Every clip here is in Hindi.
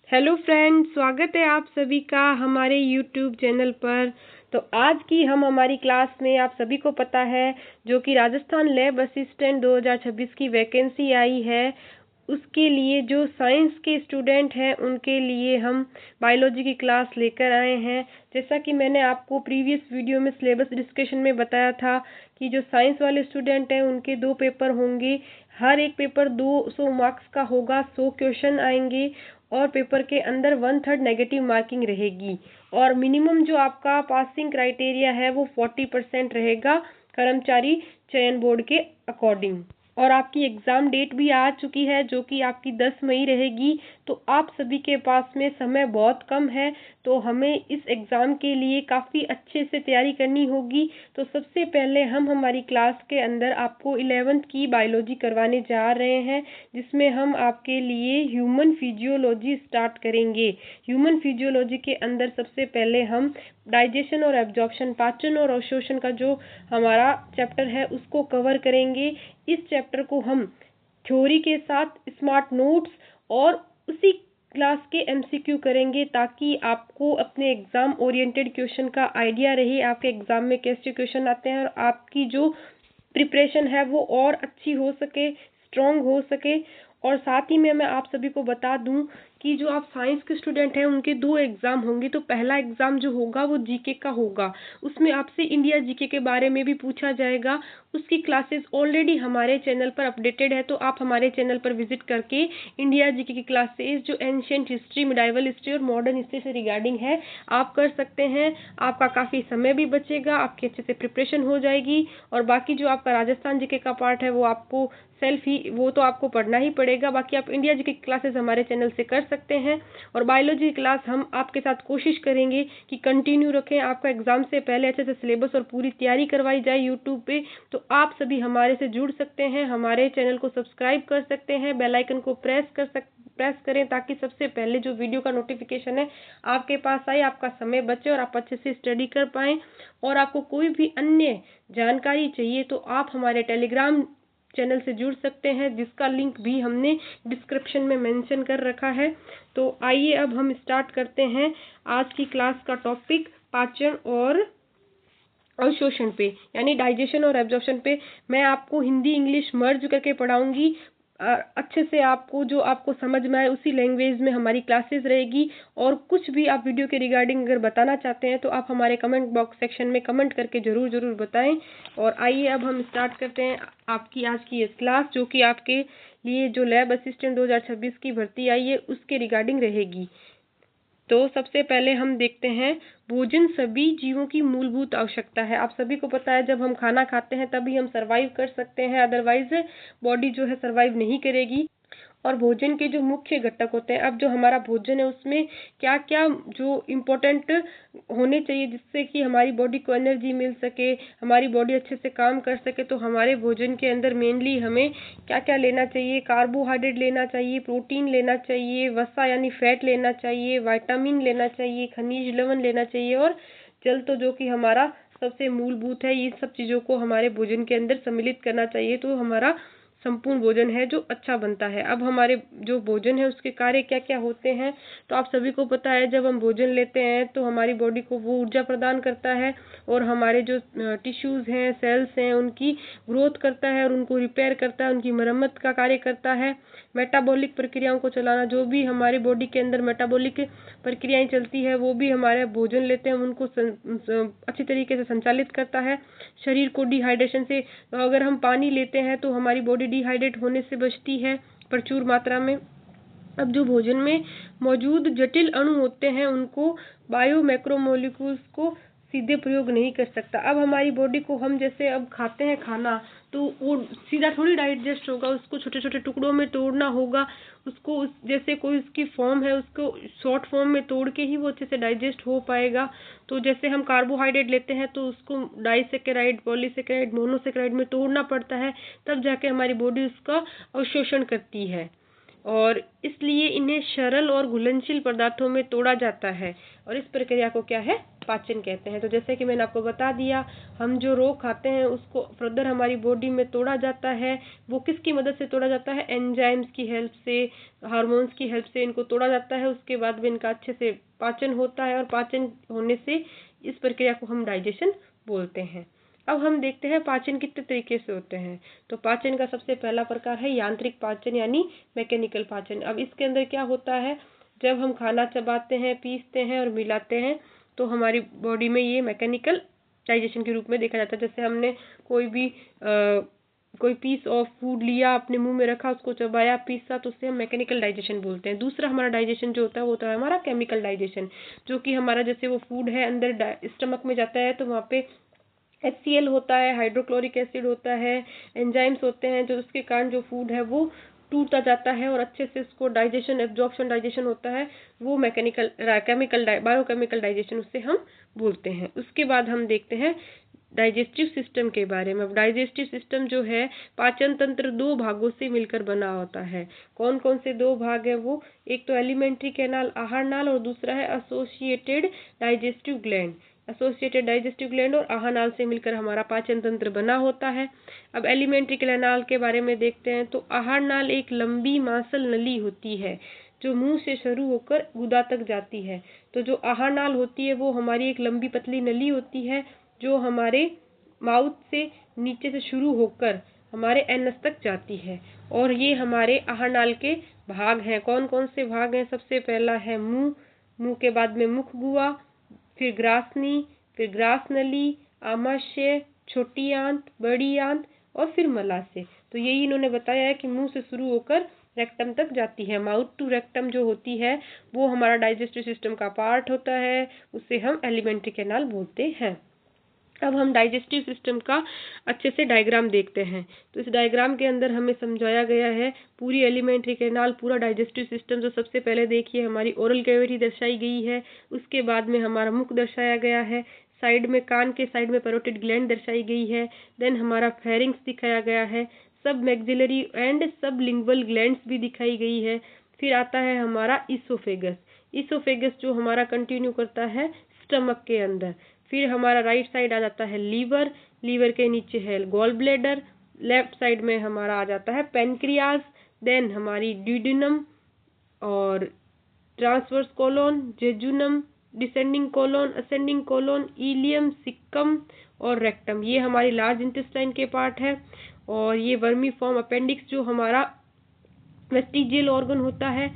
हेलो फ्रेंड्स, स्वागत है आप सभी का हमारे यूट्यूब चैनल पर। तो आज की हमारी क्लास में आप सभी को पता है जो कि राजस्थान लैब असिस्टेंट 2026 की वैकेंसी आई है, उसके लिए जो साइंस के स्टूडेंट हैं उनके लिए हम बायोलॉजी की क्लास लेकर आए हैं। जैसा कि मैंने आपको प्रीवियस वीडियो में सिलेबस डिस्कशन में बताया था कि जो साइंस वाले स्टूडेंट हैं उनके 2 पेपर होंगे। हर एक पेपर 200 मार्क्स का होगा, 100 क्वेश्चन आएंगे और पेपर के अंदर 1/3 नेगेटिव मार्किंग रहेगी और मिनिमम जो आपका पासिंग क्राइटेरिया है वो 40% रहेगा कर्मचारी चयन बोर्ड के अकॉर्डिंग। और आपकी एग्ज़ाम डेट भी आ चुकी है जो कि आपकी 10 मई रहेगी। तो आप सभी के पास में समय बहुत कम है, तो हमें इस एग्ज़ाम के लिए काफ़ी अच्छे से तैयारी करनी होगी। तो सबसे पहले हम हमारी क्लास के अंदर आपको 11th की बायोलॉजी करवाने जा रहे हैं, जिसमें हम आपके लिए ह्यूमन फिजियोलॉजी स्टार्ट करेंगे। ह्यूमन फिजियोलॉजी के अंदर सबसे पहले हम डाइजेशन और एब्जॉर्प्शन, पाचन और अवशोषण का जो हमारा चैप्टर है उसको कवर करेंगे। इस चैप्टर को हम थ्योरी के साथ स्मार्ट नोट्स और उसी क्लास के एमसीक्यू करेंगे, ताकि आपको अपने एग्जाम ओरिएंटेड क्वेश्चन का आइडिया रहे आपके एग्जाम में कैसे क्वेश्चन आते हैं और आपकी जो प्रिपरेशन है वो और अच्छी हो सके, स्ट्रॉन्ग हो सके। और साथ ही में मैं आप सभी को बता दूं कि जो आप साइंस के स्टूडेंट हैं उनके 2 एग्ज़ाम होंगे। तो पहला एग्ज़ाम जो होगा वो जीके का होगा, उसमें आपसे इंडिया जीके के बारे में भी पूछा जाएगा। उसकी क्लासेस ऑलरेडी हमारे चैनल पर अपडेटेड है, तो आप हमारे चैनल पर विजिट करके इंडिया जीके की क्लासेस जो एंशिएंट हिस्ट्री, मिडाइवल हिस्ट्री और मॉडर्न हिस्ट्री से रिगार्डिंग है आप कर सकते हैं। आपका काफ़ी समय भी बचेगा, आपकी अच्छे से प्रिपरेशन हो जाएगी। और बाकी जो आपका राजस्थान जीके का पार्ट है वो आपको सेल्फ ही, वो तो आपको पढ़ना ही पड़ेगा। बाकी आप इंडिया जीके की क्लासेस हमारे चैनल से कर सकते हैं। और बायोलॉजी क्लास हम आपके साथ कोशिश करेंगे कि कंटिन्यू रखें, आपका एग्जाम से पहले अच्छे से सिलेबस और पूरी तैयारी करवाई जाए यूट्यूब पे। तो आप सभी हमारे से जुड़ सकते हैं, हमारे चैनल को सब्सक्राइब कर सकते हैं, बेल आइकन को प्रेस करें, ताकि सबसे पहले जो वीडियो का नोटिफिकेशन है आपके पास आए, आपका समय बचे और आप अच्छे से स्टडी कर पाएँ। और आपको कोई भी अन्य जानकारी चाहिए तो आप हमारे टेलीग्राम चैनल से जुड़ सकते हैं, जिसका लिंक भी हमने डिस्क्रिप्शन में मेंशन कर रखा है। तो आइए अब हम स्टार्ट करते हैं आज की क्लास का टॉपिक पाचन और अवशोषण पे, यानी डाइजेशन और एब्जॉर्प्शन पे। मैं आपको हिंदी इंग्लिश मर्ज करके पढ़ाऊंगी। अच्छे से आपको जो आपको समझ में आए उसी लैंग्वेज में हमारी क्लासेस रहेगी। और कुछ भी आप वीडियो के रिगार्डिंग अगर बताना चाहते हैं तो आप हमारे कमेंट बॉक्स सेक्शन में कमेंट करके ज़रूर बताएं। और आइए अब हम स्टार्ट करते हैं आपकी आज की ये क्लास, जो कि आपके लिए जो लैब असिस्टेंट 2026 की भर्ती आई है उसके रिगार्डिंग रहेगी। तो सबसे पहले हम देखते हैं, भोजन सभी जीवों की मूलभूत आवश्यकता है। आप सभी को पता है जब हम खाना खाते हैं तभी हम सरवाइव कर सकते हैं, अदरवाइज बॉडी जो है सरवाइव नहीं करेगी। और भोजन के जो मुख्य घटक होते हैं, अब जो हमारा भोजन है उसमें क्या क्या जो इम्पोर्टेंट होने चाहिए जिससे कि हमारी बॉडी को एनर्जी मिल सके, हमारी बॉडी अच्छे से काम कर सके। तो हमारे भोजन के अंदर मेनली हमें क्या क्या लेना चाहिए, कार्बोहाइड्रेट लेना चाहिए, प्रोटीन लेना चाहिए, वसा यानी फैट लेना चाहिए, विटामिन लेना चाहिए, खनिज लवण लेना चाहिए और जल, तो जो कि हमारा सबसे मूलभूत है। ये सब चीज़ों को हमारे भोजन के अंदर सम्मिलित करना चाहिए, तो हमारा संपूर्ण भोजन है जो अच्छा बनता है। अब हमारे जो भोजन है उसके कार्य क्या क्या होते हैं, तो आप सभी को पता है जब हम भोजन लेते हैं तो हमारी बॉडी को वो ऊर्जा प्रदान करता है और हमारे जो टिश्यूज़ हैं, सेल्स हैं, उनकी ग्रोथ करता है और उनको रिपेयर करता है, उनकी मरम्मत का कार्य करता है। मेटाबॉलिक प्रक्रियाओं को चलाना, जो भी हमारी बॉडी के अंदर मेटाबॉलिक प्रक्रियाएं चलती है वो भी हमारे भोजन लेते हैं उनको अच्छी तरीके से संचालित करता है। शरीर को डिहाइड्रेशन से, तो अगर हम पानी लेते हैं तो हमारी बॉडी डिहाइड्रेट होने से बचती है प्रचुर मात्रा में। अब जो भोजन में मौजूद जटिल अणु होते हैं उनको बायो मैक्रोमोलिक्यूल्स को सीधे प्रयोग नहीं कर सकता। अब हमारी बॉडी को हम जैसे अब खाते हैं खाना, तो वो सीधा थोड़ी डाइजेस्ट होगा, उसको छोटे छोटे टुकड़ों में तोड़ना होगा। उसको जैसे कोई उसकी फॉर्म है उसको शॉर्ट फॉर्म में तोड़ के ही वो अच्छे से डाइजेस्ट हो पाएगा। तो जैसे हम कार्बोहाइड्रेट लेते हैं तो उसको डाइसेकेराइड, पॉलीसेकेराइड, मोनोसेकेराइड में तोड़ना पड़ता है, तब जाके हमारी बॉडी उसका अवशोषण करती है। और इसलिए इन्हें सरल और घुलनशील पदार्थों में तोड़ा जाता है और इस प्रक्रिया को क्या है, पाचन कहते हैं। तो जैसे कि मैंने आपको बता दिया, हम जो रो खाते हैं उसको फर्दर हमारी बॉडी में तोड़ा जाता है। वो किसकी मदद से तोड़ा जाता है? एंजाइम्स की हेल्प से, हार्मोन्स की हेल्प से इनको तोड़ा जाता है। उसके बाद भी इनका अच्छे से पाचन होता है और पाचन होने से इस प्रक्रिया को हम डाइजेशन बोलते हैं। अब हम देखते हैं पाचन कितने तरीके से होते हैं। तो पाचन का सबसे पहला प्रकार है यांत्रिक पाचन यानी मैकेनिकल पाचन। अब इसके अंदर क्या होता है, जब हम खाना चबाते हैं, पीसते हैं और मिलाते हैं तो हमारी बॉडी में ये मैकेनिकल डाइजेशन के रूप में देखा जाता है। जैसे हमने कोई पीस ऑफ फूड लिया, अपने मुंह में रखा, उसको चबाया, पीसा, तो उससे हम मैकेनिकल डाइजेशन बोलते हैं। दूसरा हमारा डाइजेशन जो होता है वो होता है हमारा केमिकल डाइजेशन, जो कि हमारा जैसे वो फूड है अंदर स्टमक में जाता है तो वहाँ पे HCl होता है, हाइड्रोक्लोरिक एसिड होता है, एंजाइम्स होते हैं, जो उसके कारण जो फूड है वो टूटता जाता है और अच्छे से उसको डाइजेशन, एब्जॉर्प्शन डाइजेशन होता है, वो मैकेनिकल बायोकेमिकल डाइजेशन उससे हम बोलते हैं। उसके बाद हम देखते हैं डाइजेस्टिव सिस्टम के बारे में। अब डाइजेस्टिव सिस्टम जो है, पाचन तंत्र दो भागों से मिलकर बना होता है। कौन कौन से दो भाग हैं वो? एक तो एलिमेंट्री कैनाल, आहार नाल, और दूसरा है associated digestive gland. Associated digestive gland और आहार नाल से मिलकर हमारा पाचन तंत्र बना होता है। अब एलिमेंट्री कैनाल के बारे में देखते हैं। तो आहार नाल एक लंबी मांसल नली होती है जो मुंह से शुरू होकर गुदा तक जाती है। तो जो आहार नाल होती है वो हमारी एक लंबी पतली नली होती है जो हमारे माउथ से नीचे से शुरू होकर हमारे एनस तक जाती है। और ये हमारे आहार नाल के भाग हैं। कौन कौन से भाग हैं? सबसे पहला है मुंह, मुंह के बाद में मुख गुहा, फिर ग्रासनी, फिर ग्रास नली, आमाशय, छोटी आंत, बड़ी आंत और फिर मलाशय। तो यही इन्होंने बताया है कि मुंह से शुरू होकर रेक्टम तक जाती है। माउथ टू रेक्टम जो होती है वो हमारा डाइजेस्टिव सिस्टम का पार्ट होता है, उसे हम एलिमेंट्री कैनाल बोलते हैं। अब हम डाइजेस्टिव सिस्टम का अच्छे से डायग्राम देखते हैं। तो इस डायग्राम के अंदर हमें समझाया गया है पूरी एलिमेंट्री कैनाल, पूरा डाइजेस्टिव सिस्टम। जो सबसे पहले देखिए हमारी ओरल कैविटी दर्शाई गई है, उसके बाद में हमारा मुख दर्शाया गया है, साइड में कान के साइड में पैरोटिड ग्लैंड दर्शाई गई है, देन हमारा फेरिंग्स दिखाया गया है, सब मैक्सिलरी एंड सब लिंगुअल ग्लैंड्स भी दिखाई गई है। फिर आता है हमारा इसोफेगस। इसोफेगस जो हमारा कंटिन्यू करता है स्टमक के अंदर। फिर हमारा राइट साइड आ जाता है लीवर, लीवर के नीचे है गॉल ब्लैडर, लेफ्ट साइड में हमारा आ जाता है पेनक्रियाज, देन हमारी ड्यूडेनम और transverse colon, jejunum, descending colon, ascending colon, ileum, caecum और रेक्टम। ये हमारी लार्ज इंटेस्टाइन के पार्ट है। और ये वर्मी फॉर्म अपेंडिक्स जो हमारा वेस्टिजियल ऑर्गन होता है,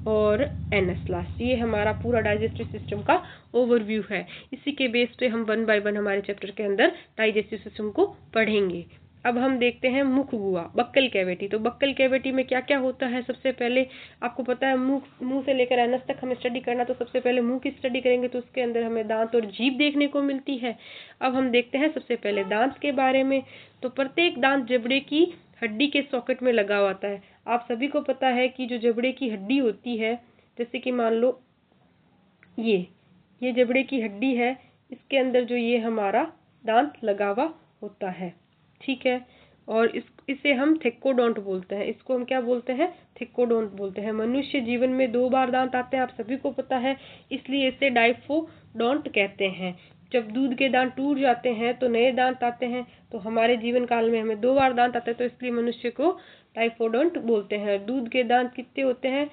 और एनस लास्ट। ये हमारा पूरा डाइजेस्टिव सिस्टम का ओवरव्यू है। इसी के बेस पे हम 1 बाय 1 हमारे चैप्टर के अंदर डाइजेस्टिव सिस्टम को पढ़ेंगे। अब हम देखते हैं मुख गुहा, बक्कल कैविटी। तो बक्कल कैविटी में क्या क्या होता है? सबसे पहले आपको पता है मुंह से लेकर एनस तक हमें स्टडी करना, तो सबसे पहले मुंह की स्टडी करेंगे तो उसके अंदर हमें दांत और जीभ देखने को मिलती है। अब हम देखते हैं सबसे पहले दांत के बारे में। तो प्रत्येक दांत जबड़े की हड्डी के सॉकेट में लगा होता है। आप सभी को पता है कि जो जबड़े की हड्डी होती है, जैसे कि मान लो ये जबड़े की हड्डी है, इसके अंदर जो ये हमारा दांत लगा हुआ होता है, ठीक है। और इसे हम थेक्कोडोंट बोलते हैं। इसको हम क्या बोलते हैं? थेक्कोडोंट बोलते हैं। मनुष्य जीवन में 2 बार दांत आते हैं, आप सभी को पता है, इसलिए इसे डाइफोडोंट कहते हैं। जब दूध के दांत टूट जाते हैं तो नए दांत आते हैं। तो हमारे जीवन काल में हमें 2 बार दांत आते हैं, तो इसलिए मनुष्य को डाइफोडोंट बोलते हैं। दूध के दांत कितने होते हैं?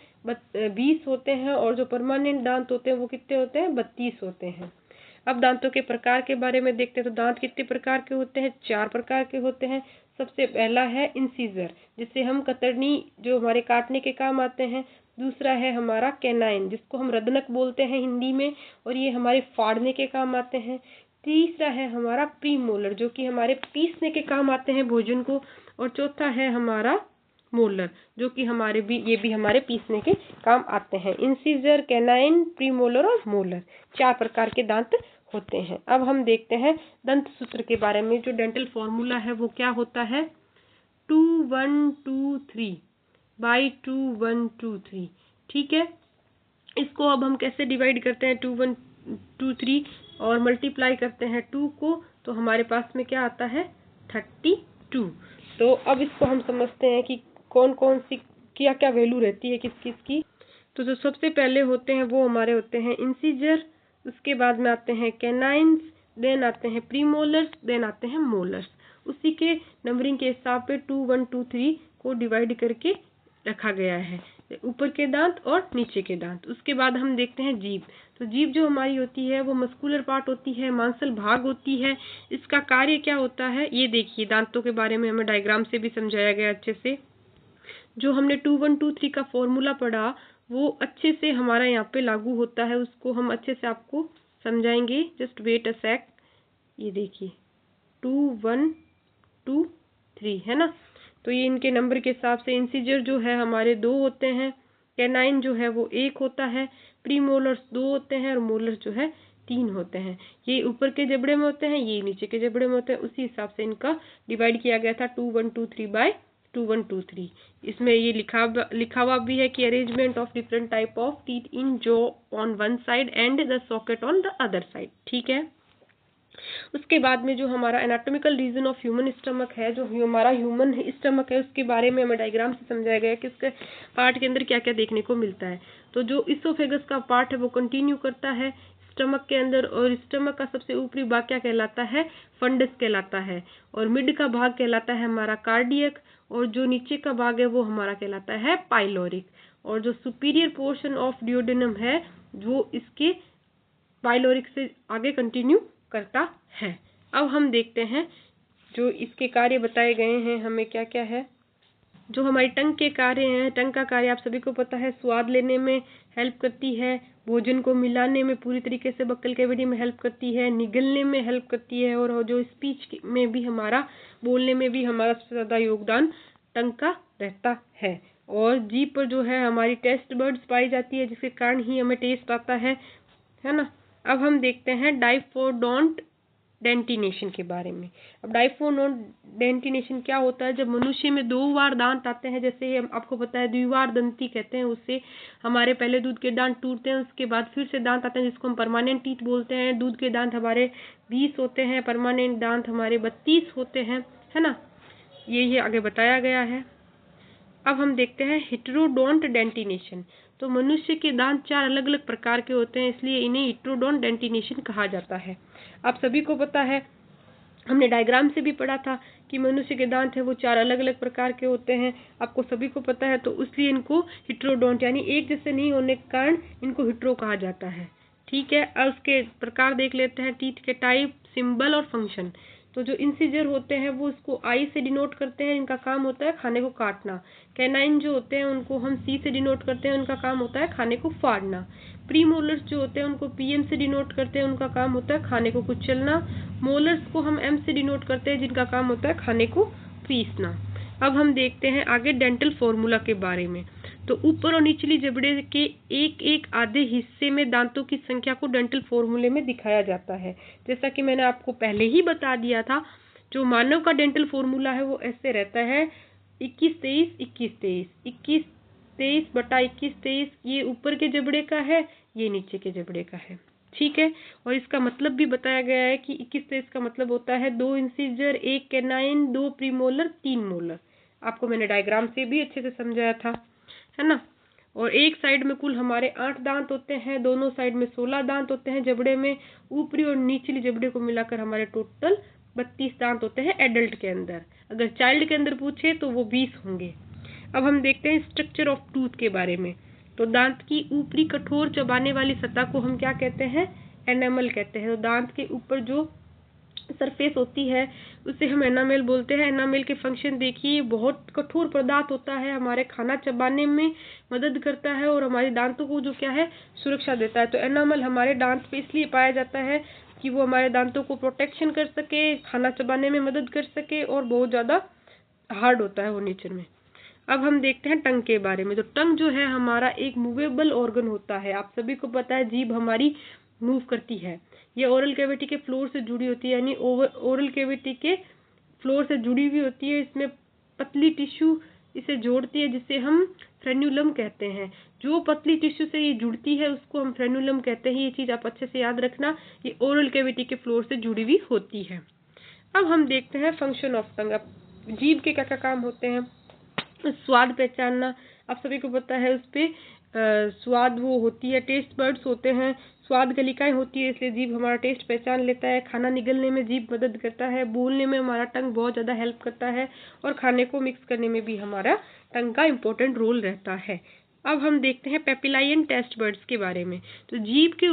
20 होते हैं। और जो परमानेंट दांत होते हैं वो कितने होते हैं? 32 होते हैं। अब दांतों के प्रकार के बारे में देखते हैं। तो दांत कितने प्रकार के होते हैं? 4 प्रकार के होते हैं। सबसे पहला है इंसीजर, जिससे हम कतरनी जो हमारे काटने के काम आते हैं। दूसरा है हमारा कैनाइन, जिसको हम रदनक बोलते हैं हिंदी में, और ये हमारे फाड़ने के काम आते हैं। तीसरा है हमारा प्रीमोलर, जो कि हमारे पीसने के काम आते हैं भोजन को। और चौथा है हमारा मोलर, जो कि ये भी हमारे पीसने के काम आते हैं। इंसीजर, कैनाइन, प्रीमोलर और मोलर, 4 प्रकार के दांत होते हैं। अब हम देखते हैं दंत सूत्र के बारे में। जो डेंटल फॉर्मूला है वो क्या होता है? 2 1 2 3 बाई 2 1 2 3, ठीक है। इसको अब हम कैसे डिवाइड करते हैं? 2 1 2 3 और मल्टीप्लाई करते हैं 2 को, तो हमारे पास में क्या आता है? 32। तो अब इसको हम समझते हैं कि कौन कौन सी क्या क्या वैल्यू रहती है किस किस की। तो जो सबसे पहले होते हैं वो हमारे होते हैं इंसीजर, उसके बाद में आते हैं कैनाइन्स, देन आते हैं प्रीमोलर्स, देन आते हैं मोलर्स। उसी के नंबरिंग के हिसाब पे 2, 1, 2, 3 को डिवाइड करके रखा गया है, ऊपर के दांत और नीचे के दांत। उसके बाद हम देखते हैं जीभ। तो जीभ जो हमारी होती है वो मस्कुलर पार्ट होती है, मांसल भाग होती है। इसका कार्य क्या होता है, ये देखिए दांतों के बारे में हमें डायग्राम से भी समझाया गया अच्छे से। जो हमने 2, 1, 2, 3 का फॉर्मूला पढ़ा वो अच्छे से हमारा यहाँ पे लागू होता है, उसको हम अच्छे से आपको समझाएंगे। जस्ट वेट अ सेक। ये देखिए 2, 1, 2, 3 है ना। तो ये इनके नंबर के हिसाब से इंसीजर जो है हमारे 2 होते हैं, कैनाइन जो है वो 1 होता है, प्रीमोलर्स 2 होते हैं और मोलर्स जो है 3 होते हैं। ये ऊपर के जबड़े में होते हैं, ये नीचे के जबड़े में होते हैं। उसी हिसाब से इनका डिवाइड किया गया था 2, 1, 2, 3 बाय 2, 1, 2, 3। इसमें ये लिखा हुआ भी है कि arrangement of different type of teeth in jaw on one side and the socket on the other side. ठीक है। उसके बाद में जो हमारा anatomical region of human stomach है, जो हमारा ह्यूमन स्टमक है, उसके बारे में हमें डायग्राम से समझाया गया है कि उसके पार्ट के अंदर क्या क्या देखने को मिलता है। तो जो इसोफेगस का पार्ट है वो कंटिन्यू करता है स्टमक के अंदर, और स्टमक का सबसे ऊपरी भाग क्या कहलाता है, फंडस कहलाता है, और मिड का भाग कहलाता है हमारा कार्डियक, और जो नीचे का भाग है वो हमारा कहलाता है पाइलोरिक, और जो सुपीरियर पोर्शन ऑफ डियोडेनम है वो इसके पाइलोरिक से आगे कंटिन्यू करता है। अब हम देखते हैं जो इसके कार्य बताए गए हैं हमें क्या क्या है। जो हमारी टंग के कार्य हैं, टंग का कार्य आप सभी को पता है, स्वाद लेने में हेल्प करती है, भोजन को मिलाने में पूरी तरीके से बक्कल कैविटी में हेल्प करती है, निगलने में हेल्प करती है, और जो स्पीच में भी हमारा बोलने में भी हमारा सबसे ज़्यादा योगदान टंग का रहता है। और जीभ पर जो है हमारी टेस्ट बर्ड्स पाई जाती है, जिसके कारण ही हमें टेस्ट आता है ना। अब हम देखते हैं डाइफोडोंट डेंटिनेशन के बारे में। अब डाइफोडोंट डेंटिनेशन क्या होता है, जब मनुष्य में 2 बार दांत आते हैं, जैसे आपको पता है द्विवार दंती कहते हैं, उससे हमारे पहले दूध के दांत टूटते हैं, उसके बाद फिर से दांत आते हैं जिसको हम परमानेंट टीथ बोलते हैं। दूध के दांत हमारे 20 होते हैं, परमानेंट दांत हमारे 32 होते हैं, है ना। ये आगे बताया गया है। अब हम देखते हैं हेटेरोडोंट डेंटिनेशन। तो मनुष्य के दांत 4 अलग अलग प्रकार के होते हैं, इसलिए इन्हें हेटेरोडोंट डेंटिनेशन कहा जाता है। आप सभी को पता है, हमने डायग्राम से भी पढ़ा था कि मनुष्य के दांत है वो 4 अलग अलग प्रकार के होते हैं, आपको सभी को पता है। तो इसलिए इनको हेटेरोडोंट यानी एक जैसे नहीं होने के कारण इनको हेटेरो कहा जाता है। ठीक है। अब उसके प्रकार देख लेते हैं, टीथ के टाइप, सिंबल और फंक्शन। तो जो इंसिजर होते हैं वो इसको आई से डिनोट करते हैं, इनका काम होता है खाने को काटना। कैनाइन जो होते हैं उनको हम सी से डिनोट करते हैं, उनका काम होता है खाने को फाड़ना। प्रीमोलर्स जो होते हैं उनको पीएम से डिनोट करते हैं, उनका काम होता है खाने को कुचलना। मोलर्स को हम एम से डिनोट करते हैं, जिनका काम होता है खाने को पीसना। अब हम देखते हैं आगे डेंटल फॉर्मूला के बारे में। तो ऊपर और निचली जबड़े के एक एक आधे हिस्से में दांतों की संख्या को डेंटल फॉर्मूले में दिखाया जाता है। जैसा कि मैंने आपको पहले ही बता दिया था, जो मानव का डेंटल फॉर्मूला है वो ऐसे रहता है 21, 23, 21, 23, 21, 23 बटा 21, 23। ये ऊपर के जबड़े का है, ये नीचे के जबड़े का है। ठीक है। और इसका मतलब भी बताया गया है कि 21, 23 का मतलब होता है 2 इंसिजर, 1 कैनाइन, 2 प्रीमोलर, 3 मोलर। आपको मैंने डायग्राम से भी अच्छे से समझाया था, है ना। और एक साइड में कुल हमारे 8 दांत होते हैं, दोनों साइड में 16 दांत होते हैं जबड़े में। ऊपरी और निचली जबड़े को मिलाकर हमारे टोटल 32 दांत होते हैं एडल्ट के अंदर। अगर चाइल्ड के अंदर पूछे तो वो 20 होंगे। अब हम देखते हैं स्ट्रक्चर ऑफ टूथ के बारे में। तो दांत की ऊपरी कठोर चबाने वाली सतह को हम क्या कहते हैं, एनामल कहते हैं। तो दांत के ऊपर जो सरफेस होती है उसे हम एनामेल बोलते हैं। एनामेल के फंक्शन देखिए, बहुत कठोर पदार्थ होता है, हमारे खाना चबाने में मदद करता है और हमारे दांतों को जो क्या है सुरक्षा देता है। तो एनामल हमारे दांत पे इसलिए पाया जाता है कि वो हमारे दांतों को प्रोटेक्शन कर सके, खाना चबाने में मदद कर सके, और बहुत ज़्यादा हार्ड होता है वो नेचर में। अब हम देखते हैं टंग के बारे में। तो टंग जो है हमारा एक मूवेबल ऑर्गन होता है। आप सभी को पता है जीभ हमारी मूव करती है, ये ओरल कैविटी के फ्लोर से जुड़ी होती है, यानी ओरल कैविटी के फ्लोर से जुड़ी हुई होती है। इसमें पतली टिश्यू इसे जोड़ती है, जिसे हम फ्रेन्यूलम कहते हैं। जो पतली टिश्यू से ये जुड़ती है उसको हम फ्रेन्यूलम कहते हैं। ये चीज़ आप अच्छे से याद रखना, ये ओरल कैविटी के फ्लोर से जुड़ी हुई होती है। अब हम देखते हैं फंक्शन ऑफ टंग। अब जीभ के क्या क्या काम होते हैं। स्वाद पहचानना, आप सभी को पता है उस पर स्वाद वो होती है, टेस्ट बर्ड्स होते हैं, स्वाद गलिकाएं होती है, इसलिए जीभ हमारा टेस्ट पहचान लेता है। खाना निगलने में जीभ मदद करता है, बोलने में हमारा टंग बहुत ज़्यादा हेल्प करता है, और खाने को मिक्स करने में भी हमारा टंग का इम्पोर्टेंट रोल रहता है। अब हम देखते हैं पेपिलाई एंड टेस्ट बर्ड्स के बारे में। तो जीभ के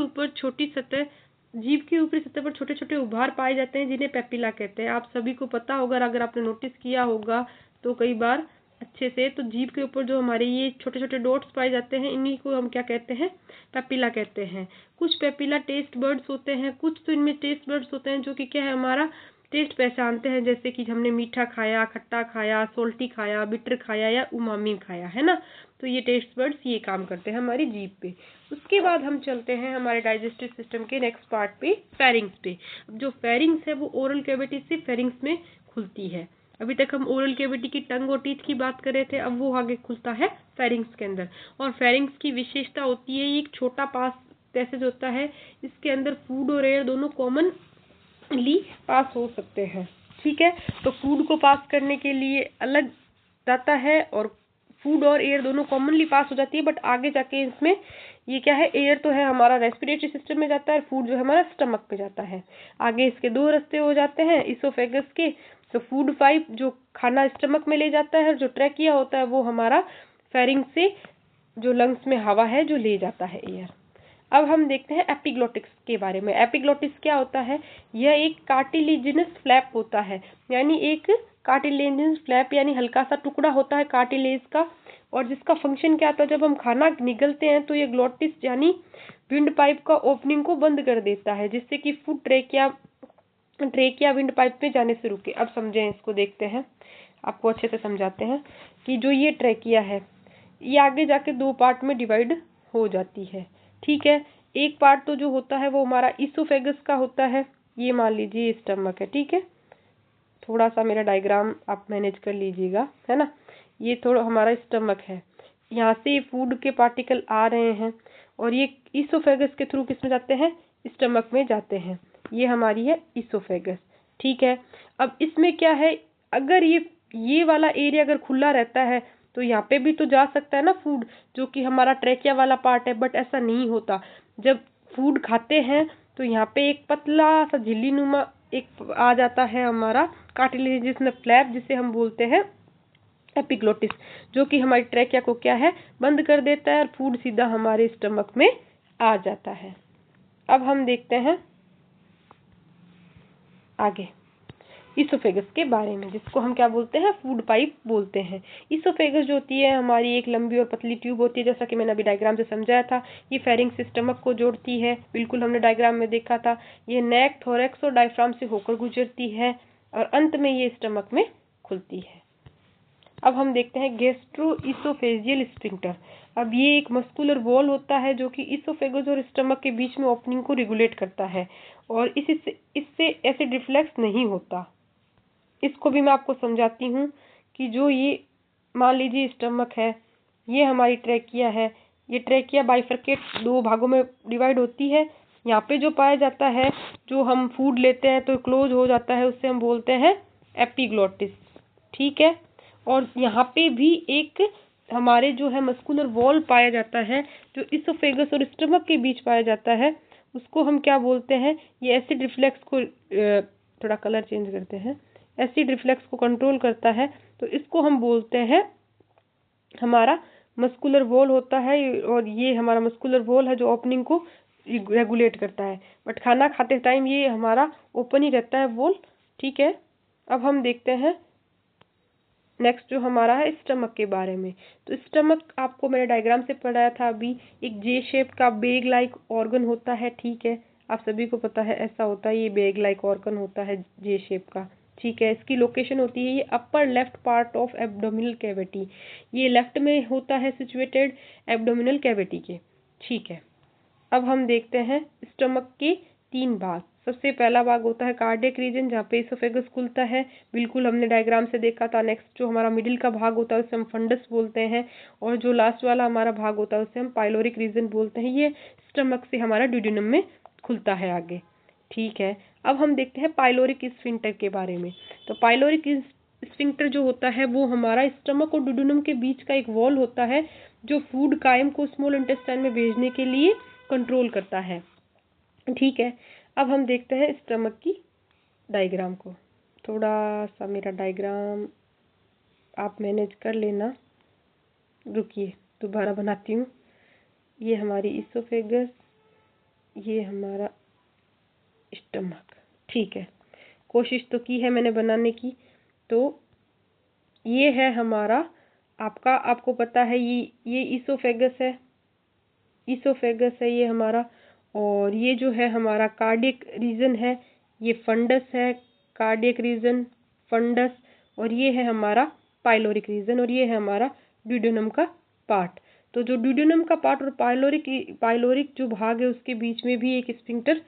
ऊपरी सतह पर छोटे छोटे उभार पाए जाते हैं, जिन्हें पेपिला कहते हैं। आप सभी को पता होगा, अगर आपने नोटिस किया होगा तो कई बार अच्छे से, तो जीभ के ऊपर जो हमारे ये छोटे छोटे डॉट्स पाए जाते हैं, इन्हीं को हम क्या कहते हैं, पेपिला कहते हैं। कुछ पेपिला टेस्ट बर्ड्स होते हैं, कुछ तो इनमें टेस्ट बर्ड्स होते हैं जो कि क्या है, हमारा टेस्ट पहचानते हैं, जैसे कि हमने मीठा खाया, खट्टा खाया, सोल्टी खाया, बिटर खाया या उमामी खाया, है ना। तो ये टेस्ट बर्ड्स ये काम करते हैं हमारी जीभ पे। उसके बाद हम चलते हैं हमारे डाइजेस्टिव सिस्टम के नेक्स्ट पार्ट पे, फेरिंग्स पे। अब जो फेरिंग्स है वो ओरल कैविटी से फेरिंग्स में खुलती है। अभी तक हम ओरल कैविटी की टंग और टीथ की बात कर रहे थे, अब वो आगे खुलता है फेरिंग्स के अंदर। और फेरिंग्स की विशेषता होती है, एक छोटा पास पैसेज होता है, इसके अंदर फूड और एयर दोनों कॉमनली पास हो सकते हैं। ठीक है, तो फूड को पास करने के लिए अलग जाता है, और फूड और एयर दोनों कॉमनली पास हो जाती है, बट आगे जाके इसमें ये क्या है, एयर तो है हमारा रेस्पिरेटरी सिस्टम में जाता है, और फूड जो है हमारा स्टमक पे जाता है। आगे इसके दो रास्ते हो जाते हैं इसोफेगस के। तो फूड पाइप जो खाना स्टमक में ले जाता है, और जो ट्रैकिया होता है वो हमारा फेरिंग से जो लंग्स में हवा है जो ले जाता है एयर। अब हम देखते हैं एपिग्लोटिक्स के बारे में। एपिग्लोटिस क्या होता है, यह एक कार्टिलेजिनस फ्लैप होता है, यानी एक कार्टिलेजिनस फ्लैप यानी हल्का सा टुकड़ा होता है कार्टिलेज का, और जिसका फंक्शन क्या होता है, जब हम खाना निगलते हैं तो ये ग्लोटिस यानी विंड पाइप का ओपनिंग को बंद कर देता है, जिससे कि फूड ट्रेकिया विंड पाइप में जाने से रुके। अब समझें, इसको देखते हैं, आपको अच्छे से समझाते हैं कि जो ये ट्रेकिया है ये आगे जाके दो पार्ट में डिवाइड हो जाती है। ठीक है, एक पार्ट तो जो होता है वो हमारा इसोफेगस का होता है, ये मान लीजिए स्टमक है। ठीक है, थोड़ा सा मेरा डायग्राम आप मैनेज कर लीजिएगा, है ना। ये थोड़ा हमारा स्टमक है, यहाँ से फूड के पार्टिकल आ रहे हैं, और ये इसोफेगस के थ्रू किस में जाते हैं, स्टमक में जाते हैं। ये हमारी है इसोफेगस। ठीक है, अब इसमें क्या है, अगर ये वाला एरिया अगर खुला रहता है तो यहाँ पे भी तो जा सकता है ना फूड, जो कि हमारा ट्रेकिया वाला पार्ट है, बट ऐसा नहीं होता। जब फूड खाते हैं तो यहाँ पे एक पतला सा झिल्ली नुमा एक आ जाता है हमारा कार्टिलेजिनस में फ्लैप, जिसे हम बोलते हैं एपिग्लोटिस, जो कि हमारी ट्रेकिया को क्या है, बंद कर देता है, और फूड सीधा हमारे स्टमक में आ जाता है। अब हम देखते हैं आगे इसोफेगस के बारे में, जिसको हम क्या बोलते हैं, फूड पाइप बोलते हैं। इसोफेगस जो होती है हमारी एक लंबी और पतली ट्यूब होती है, जैसा कि मैंने अभी डायग्राम से समझाया था। ये फेरिंग से स्टमक को जोड़ती है, बिल्कुल हमने डायग्राम में देखा था। ये नेक, थोरैक्स और डायफ्राम से होकर गुजरती है, और अंत में ये स्टमक में खुलती है। अब हम देखते हैं गैस्ट्रो इसोफेजियल स्फिंक्टर। अब ये एक मस्कुलर वॉल होता है जो कि इसोफेगस और स्टमक के बीच में ओपनिंग को रेगुलेट करता है, और इससे एसिड रिफ्लेक्स नहीं होता। इसको भी मैं आपको समझाती हूँ कि जो ये मान लीजिए स्टमक है, ये हमारी ट्रेकिया है, ये ट्रेकिया बाइफरकेट दो भागों में डिवाइड होती है। यहाँ पे जो पाया जाता है, जो हम फूड लेते हैं तो क्लोज हो जाता है, उससे हम बोलते हैं एपिग्लोटिस। ठीक है, और यहाँ पे भी एक हमारे जो है मस्कुलर वॉल पाया जाता है, जो इसोफेगस और स्टमक के बीच पाया जाता है, उसको हम क्या बोलते हैं, ये एसिड रिफ्लेक्स को थोड़ा कलर चेंज करते हैं, एसिड रिफ्लेक्स को कंट्रोल करता है, तो इसको हम बोलते हैं हमारा मस्कुलर वॉल होता है। और ये हमारा मस्कुलर वॉल है जो ओपनिंग को रेगुलेट करता है, बट खाना खाते टाइम ये हमारा ओपन ही रहता है वॉल। ठीक है, अब हम देखते हैं नेक्स्ट जो हमारा है स्टमक के बारे में। तो स्टमक आपको मैंने डायग्राम से पढ़ाया था अभी, एक जे शेप का बेग लाइक ऑर्गन होता है। ठीक है, आप सभी को पता है ऐसा होता है, ये बेग लाइक ऑर्गन होता है जे शेप का। ठीक है, इसकी लोकेशन होती है ये upper left part of abdominal cavity, ये लेफ्ट में होता है सिचुएटेड एब्डोमिनल कैविटी के। ठीक है, अब हम देखते हैं स्टमक के तीन भाग। सबसे पहला भाग होता है कार्डियक रीजन, जहाँ पे इसोफेगस खुलता है, बिल्कुल हमने डायग्राम से देखा था। नेक्स्ट जो हमारा मिडिल का भाग होता है उसे हम फंडस बोलते हैं, और जो लास्ट वाला हमारा भाग होता है उसे हम पाइलोरिक रीजन बोलते हैं। ये स्टमक से हमारा ड्यूडेनम में खुलता है आगे। ठीक है, अब हम देखते हैं पाइलोरिक स्फिंक्टर के बारे में। तो पाइलोरिक स्फिंक्टर जो होता है वो हमारा स्टमक और ड्यूडेनम के बीच का एक वॉल होता है, जो फूड कायम को स्मॉल इंटेस्टाइन में भेजने के लिए कंट्रोल करता है। ठीक है, अब हम देखते हैं स्टमक की डायग्राम को। थोड़ा सा मेरा डायग्राम आप मैनेज कर लेना, रुकिए दोबारा बनाती हूँ। ये हमारी इसोफेगस, ये हमारा स्टमक। ठीक है, कोशिश तो की है मैंने बनाने की। तो ये है हमारा आपको पता है ये इसोफेगस है, इसोफेगस है ये हमारा। और ये जो है हमारा कार्डियक रीजन है, ये फंडस है, कार्डियक रीजन, फंडस। और ये है हमारा पाइलोरिक रीजन, और ये है हमारा ड्यूडेनम का पार्ट। तो जो ड्यूडेनम का पार्ट और पाइलोरिक जो भाग है उसके बीच में भी एक स्फिंक्टर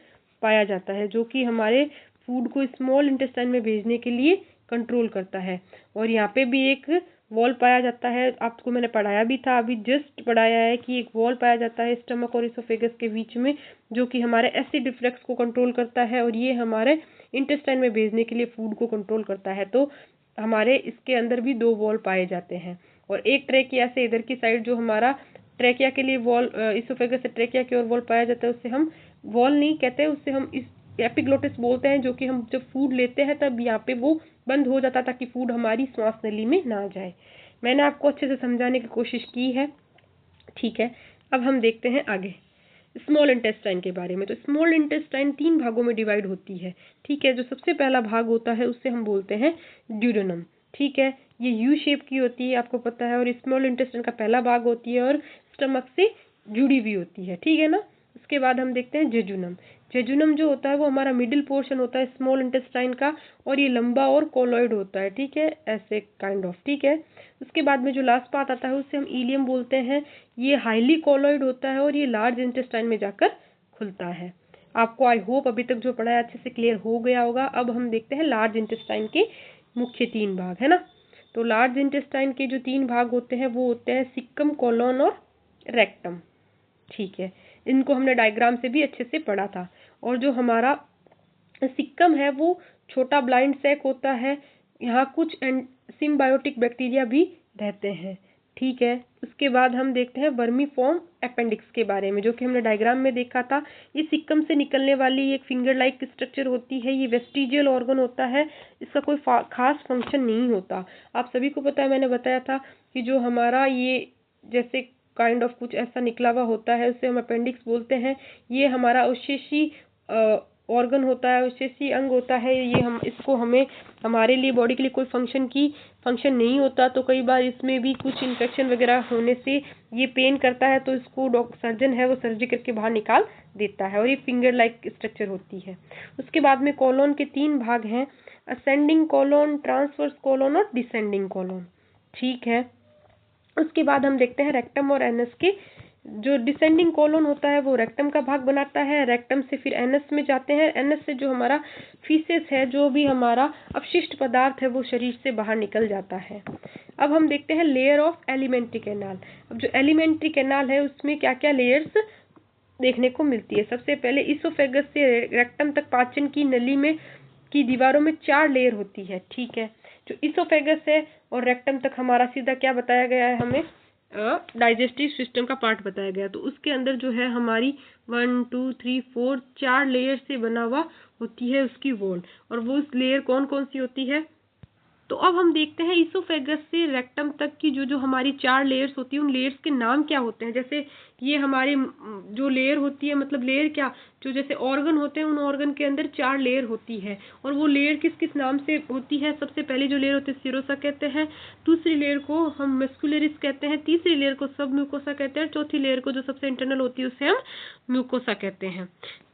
पाया जाता है, जो कि हमारे फूड को स्मॉल इंटेस्टाइन में भेजने के लिए कंट्रोल करता है। और यहाँ पे भी एक वॉल पाया जाता है, आपको मैंने पढ़ाया भी था, अभी जस्ट पढ़ाया है कि एक वॉल पाया जाता है स्टमक और इसोफेगस के बीच में, जो कि हमारे एसिड रिफ्लक्स को कंट्रोल करता है, और ये हमारे इंटेस्टाइन में भेजने के लिए फूड को कंट्रोल करता है। तो हमारे इसके अंदर भी दो वॉल पाए जाते हैं, और एक ट्रेकिया से इधर की साइड जो हमारा ट्रेकिया के लिए वॉल, इसोफेगस से ट्रेकिया की ओर वॉल पाया जाता है, उससे हम वॉल नहीं कहते, उससे हम इस एपिग्लोटिस बोलते हैं, जो कि हम जब फूड लेते हैं तब यहाँ पे वो बंद हो जाता ताकि फूड हमारी श्वास नली में ना जाए। मैंने आपको अच्छे से समझाने की कोशिश की है। ठीक है, अब हम देखते हैं आगे स्मॉल इंटेस्टाइन के बारे में। तो स्मॉल इंटेस्टाइन 3 भागों में डिवाइड होती है। ठीक है, जो सबसे पहला भाग होता है उससे हम बोलते हैं ड्यूडेनम। ठीक है, ये यू शेप की होती है, आपको पता है, और स्मॉल इंटेस्टाइन का पहला भाग होती है और स्टमक से जुड़ी हुई होती है। ठीक है ना। उसके बाद हम देखते हैं जेजुनम। जेजुनम जो होता है वो हमारा मिडिल पोर्शन होता है स्मॉल इंटेस्टाइन का, और ये लंबा और कोलॉइड होता है। ठीक है, ऐसे काइंड ऑफ। ठीक है, उसके बाद में जो लास्ट पार्ट आता है उससे हम इलियम बोलते हैं। ये हाईली कोलॉइड होता है और ये लार्ज इंटेस्टाइन में जाकर खुलता है। आपको आई होप अभी तक जो पढ़ा है अच्छे से क्लियर हो गया होगा। अब हम देखते हैं लार्ज इंटेस्टाइन के मुख्य 3 भाग, है ना। तो लार्ज इंटेस्टाइन के जो 3 भाग होते हैं वो होते हैं सिक्कम, कोलोन और रेक्टम। ठीक है, इनको हमने डायग्राम से भी अच्छे से पढ़ा था। और जो हमारा सिक्कम है वो छोटा ब्लाइंड सैक होता है, यहाँ कुछ सिम्बायोटिक बैक्टीरिया भी रहते हैं। ठीक है, उसके बाद हम देखते हैं वर्मीफॉर्म अपेंडिक्स के बारे में, जो कि हमने डायग्राम में देखा था। ये सिक्कम से निकलने वाली एक फिंगर लाइक स्ट्रक्चर होती है, ये वेस्टिजियल ऑर्गन होता है, इसका कोई खास फंक्शन नहीं होता। आप सभी को पता है, मैंने बताया था कि जो हमारा ये जैसे काइंड ऑफ कुछ ऐसा निकला हुआ होता है उसे हम अपेंडिक्स बोलते हैं। ये हमारा अवशेषी ऑर्गन होता है, अवशेषी अंग होता है। ये हम इसको हमें हमारे लिए बॉडी के लिए कोई फंक्शन नहीं होता। तो कई बार इसमें भी कुछ इन्फेक्शन वगैरह होने से ये पेन करता है, तो इसको सर्जन है वो सर्जरी करके बाहर निकाल देता है, और ये फिंगर लाइक स्ट्रक्चर होती है। उसके बाद में कोलोन के 3 भाग हैं, असेंडिंग कोलोन, ट्रांसवर्स कोलोन और डिसेंडिंग कोलोन। ठीक है, उसके बाद हम देखते हैं रेक्टम और एनस के। जो डिसेंडिंग कोलोन होता है वो रेक्टम का भाग बनाता है, रेक्टम से फिर एनस में जाते हैं, एनस से जो हमारा फीसेस है, जो भी हमारा अपशिष्ट पदार्थ है वो शरीर से बाहर निकल जाता है। अब हम देखते हैं लेयर ऑफ एलिमेंट्री कैनाल। अब जो एलिमेंट्री कैनाल है उसमें क्या क्या लेयर्स देखने को मिलती है। सबसे पहले इसोफेगस से रेक्टम तक पाचन की नली में की दीवारों में 4 लेयर होती है। ठीक है, जो इसोफेगस है और रेक्टम तक हमारा सीधा क्या बताया गया है, हमें डाइजेस्टिव सिस्टम का पार्ट बताया गया। तो उसके अंदर जो है हमारी 1 2 3 4 4 लेयर से बना हुआ होती है उसकी वॉल, और वो उस लेयर कौन कौन सी होती है। तो अब हम देखते हैं इसोफेगस से रेक्टम तक की जो हमारी 4 लेयर्स होती है, उन लेयर्स के नाम क्या होते हैं। जैसे ये हमारे जो लेयर होती है, मतलब लेयर क्या, जो जैसे ऑर्गन होते हैं, उन ऑर्गन के अंदर 4 लेयर होती है, और वो लेयर किस किस नाम से होती है। सबसे पहले जो लेयर होती है सिरोसा कहते हैं, दूसरी लेयर को हम मस्कुलरिस कहते हैं, तीसरी लेयर को सब म्यूकोसा कहते हैं, चौथी लेयर को जो सबसे इंटरनल होती है उसे हम म्यूकोसा कहते हैं।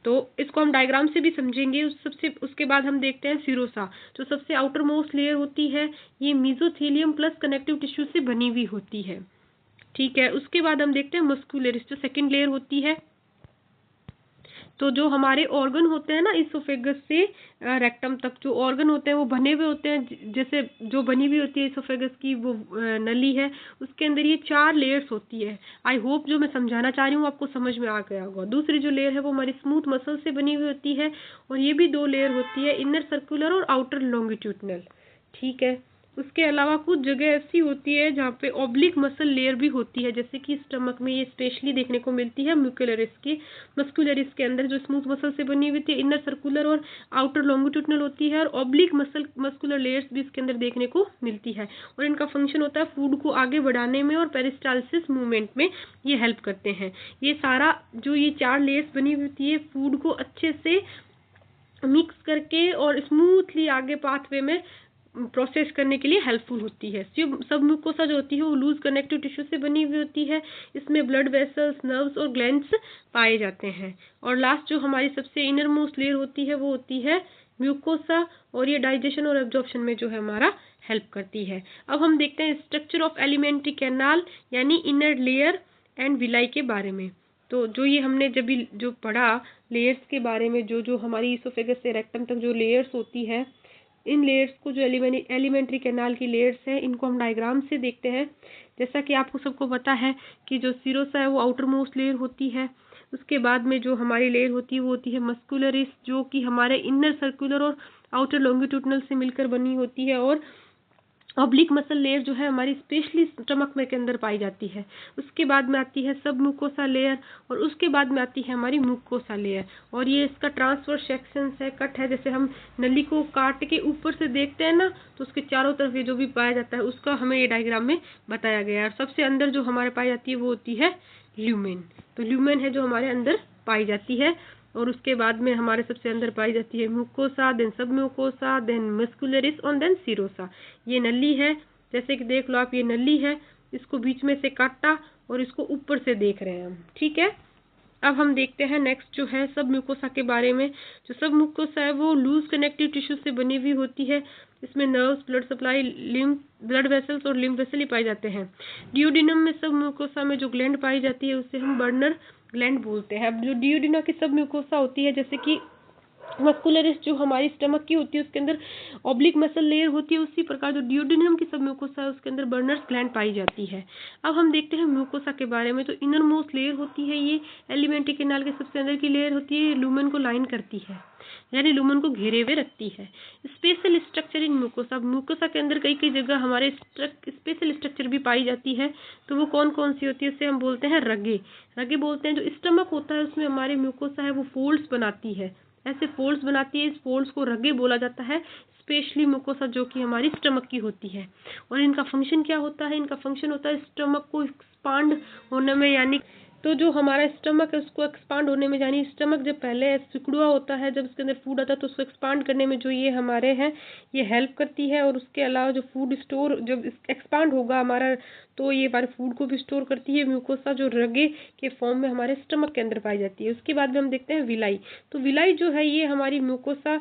तो इसको हम डायग्राम से भी समझेंगे। उसके बाद हम देखते हैं सिरोसा, जो सबसे आउटर मोस्ट लेयर होती है, ये मेसोथेलियम प्लस कनेक्टिव टिश्यू से बनी हुई होती है। ठीक है, उसके बाद हम देखते हैं मस्कुलरिस, जो सेकंड लेयर होती है। तो जो हमारे ऑर्गन होते हैं ना, इसोफेगस से रेक्टम तक जो ऑर्गन होते हैं वो बने हुए होते हैं, जैसे जो बनी हुई होती है इसोफेगस की वो नली है, उसके अंदर ये 4 लेयर्स होती है। आई होप जो मैं समझाना चाह रही हूँ आपको समझ में आ गया होगा। दूसरी जो लेयर है वो हमारी स्मूथ मसल से बनी हुई होती है, और ये भी 2 लेयर होती है, इनर सर्कुलर और आउटर लॉन्गिट्यूडनल। ठीक है, उसके अलावा कुछ जगह ऐसी होती है जहाँ पे ऑब्लिक मसल लेयर भी होती है, जैसे कि स्टमक में ये स्पेशली देखने को मिलती है मस्कुलरिस के अंदर, जो स्मूथ मसल से बनी हुई थी, इनर सर्कुलर और आउटर लॉन्गिट्यूडनल होती है, और ऑब्लिक मस्कुलर लेयर्स भी इसके अंदर देखने को मिलती है। और इनका फंक्शन होता है फूड को आगे बढ़ाने में और पेरिस्टालसिस मूवमेंट में ये हेल्प करते हैं। ये सारा जो ये 4 लेयर्स बनी हुई होती है फूड को अच्छे से मिक्स करके और स्मूथली आगे पाथवे में प्रोसेस करने के लिए हेल्पफुल होती है। सब म्यूकोसा जो होती है वो लूज कनेक्टिव टिश्यू से बनी हुई होती है। इसमें ब्लड वेसल्स, नर्व्स और ग्लैंड्स पाए जाते हैं। और लास्ट जो हमारी सबसे इनर मोस्ट लेयर होती है वो होती है म्यूकोसा, और ये डाइजेशन और एब्जॉर्प्शन में जो है हमारा हेल्प करती है। अब हम देखते हैं स्ट्रक्चर ऑफ एलिमेंट्री कैनाल यानी इनर लेयर एंड विलाई के बारे में। तो जो ये हमने जब भी जो पढ़ा लेयर्स के बारे में, जो हमारी इसोफेगस से रेक्टम तक जो लेयर्स होती है, इन लेयर्स को जो एलिमेंट्री कैनाल की लेयर्स हैं इनको हम डायग्राम से देखते हैं। जैसा कि आपको सबको पता है कि जो सीरोसा है वो आउटर मोस्ट लेयर होती है। उसके बाद में जो हमारी लेयर होती है वो होती है मस्कुलरिस, जो कि हमारे इनर सर्कुलर और आउटर लॉन्गिट्यूडनल से मिलकर बनी होती है। और ऑब्लिक मसल लेयर जो है हमारी स्पेशली स्टमक में के अंदर पाई जाती है। उसके बाद में आती है सब म्यूकोसा लेयर, और उसके बाद में आती है हमारी म्यूकोसा लेयर। और ये इसका ट्रांसवर्स सेक्शंस है, कट है, जैसे हम नली को काट के ऊपर से देखते हैं ना, तो उसके चारों तरफ ये जो भी पाया जाता है उसका हमें ये डायग्राम में बताया गया है। और सबसे अंदर जो हमारे पाई जाती है वो होती है ल्यूमेन। तो ल्यूमेन है जो हमारे अंदर पाई जाती है। और उसके बाद में हमारे सबसे अंदर पाई जाती है म्यूकोसा, देन सब म्यूकोसा, देन मस्कुलरिस और देन सीरोसा। ये नली है, जैसे कि देख लो आप, ये नली है, इसको बीच में से काटा और इसको ऊपर से देख रहे हैं हम, ठीक है। अब हम देखते हैं नेक्स्ट जो है सब म्यूकोसा के बारे में। जो सब म्यूकोसा है वो लूज कनेक्टिव टिश्यू से बनी हुई होती है। इसमें nerves, blood supply, lymph, blood vessels और लिम्फ वेसल ही पाए जाते हैं। डियोडिनम में सब म्यूकोसा में जो ग्लैंड पाई जाती है उसे हम बर्नर ग्लैंड बोलते हैं। अब जो डियोडिना की सब म्यूकोसा होती है, जैसे कि मस्कुलरिस जो हमारी स्टमक की होती है उसके अंदर ऑब्लिक मसल लेयर होती है, उसी प्रकार जो डियोडिनम की सब म्यूकोसा है उसके अंदर बर्नर्स ग्लैंड पाई जाती है। अब हम देखते हैं म्यूकोसा के बारे में। तो इनर मोस्ट लेयर होती है ये एलिमेंट्री कैनाल के सबसे अंदर की लेयर होती है, ये लूमेन को लाइन करती है, यानी लूमेन को घेरे हुए रखती है। Special structure in mucosa, mucosa के अंदर कई कई जगह हमारे स्पेशल स्ट्रक्चर भी पाई जाती है। तो वो कौन कौन सी होती है, उसे हम बोलते हैं रगे। रगे बोलते हैं। जो स्टमक होता है उसमें हमारे म्यूकोसा है वो फोल्ड्स बनाती है, ऐसे फोल्ड्स बनाती है, इस फोल्ड्स को रगे बोला जाता है। स्पेशली म्यूकोसा जो कि हमारी स्टमक की होती है। और इनका फंक्शन क्या होता है, इनका फंक्शन होता है स्टमक को एक्सपांड होने में, यानी तो जो हमारा स्टमक है उसको एक्सपांड होने में, यानी स्टमक जब पहले सिकुड़ा होता है, जब इसके अंदर फूड आता है तो उसको एक्सपांड करने में जो ये हमारे हैं ये हेल्प करती है। और उसके अलावा जो फूड स्टोर जब एक्सपांड होगा हमारा, तो ये हमारे फूड को भी स्टोर करती है म्यूकोसा, जो रगे के फॉर्म में हमारे स्टमक के अंदर पाई जाती है। उसके बाद में हम देखते हैं विलाई। तो विलाई जो है ये हमारी म्यूकोसा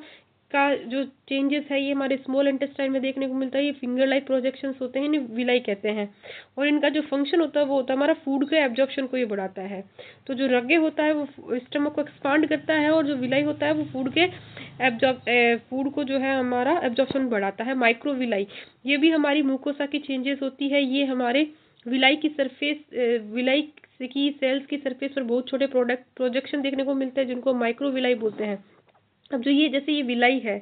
का जो चेंजेस है ये हमारे स्मॉल इंटेस्टाइन में देखने को मिलता है। ये फिंगर लाइक प्रोजेक्शंस होते हैं, इन्हें विलाई कहते हैं। और इनका जो फंक्शन होता है वो होता है हमारा फूड के एब्जॉर्प्शन को ये बढ़ाता है। तो जो रगे होता है वो स्टमक को एक्सपांड करता है, और जो विलाई होता है वो फूड को जो है हमारा एब्जॉर्प्शन बढ़ाता है। माइक्रो विलाई ये भी हमारी म्यूकोसा की चेंजेस होती है। ये हमारे विलाई की सेल्स की सरफेस पर बहुत छोटे प्रोजेक्शन देखने को मिलते हैं, जिनको माइक्रो विलाई बोलते हैं। अब जो ये जैसे ये विलाई है,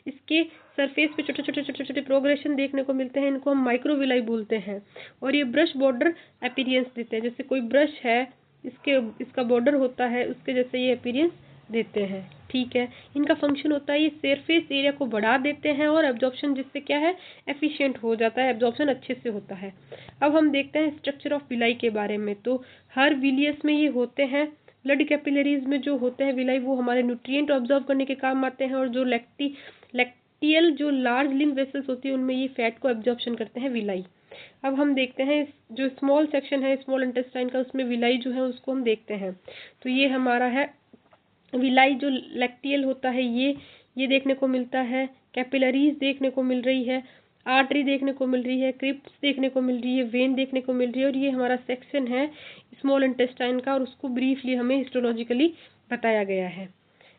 इसके सरफेस पे छोटे छोटे छोटे छोटे प्रोग्रेशन देखने को मिलते हैं, इनको हम माइक्रो विलाई बोलते हैं। और ये ब्रश बॉर्डर अपीयरेंस देते हैं, जैसे कोई ब्रश है इसका बॉर्डर होता है उसके जैसे ये अपीयरेंस देते हैं, ठीक है। इनका फंक्शन होता है ये सरफेस एरिया को बढ़ा देते हैं, और एब्जॉर्प्शन जिससे क्या है एफिशिएंट हो जाता है, एब्जॉर्प्शन अच्छे से होता है। अब हम देखते हैं स्ट्रक्चर ऑफ विलाई के बारे में। तो हर विलियस में ये होते हैं। ब्लड कैपिलरीज में जो होते हैं विलाई वो हमारे न्यूट्रिएंट ऑब्जर्व करने के काम आते हैं। और जो लैक्टियल जो लार्ज लिम्फ वेसल्स होती है उनमें ये फैट को एब्जॉर्प्शन करते हैं विलाई। अब हम देखते हैं जो स्मॉल सेक्शन है स्मॉल इंटेस्टाइन का, उसमें विलाई जो है उसको हम देखते हैं। तो ये हमारा है विलाई, जो लैक्टियल होता है ये देखने को मिलता है। कैपिलरीज देखने को मिल रही है, आर्टरी देखने को मिल रही है, क्रिप्स देखने को मिल रही है, वेन देखने को मिल रही है। और ये हमारा सेक्शन है स्मॉल इंटेस्टाइन का, और उसको ब्रीफली हमें हिस्टोलॉजिकली बताया गया है।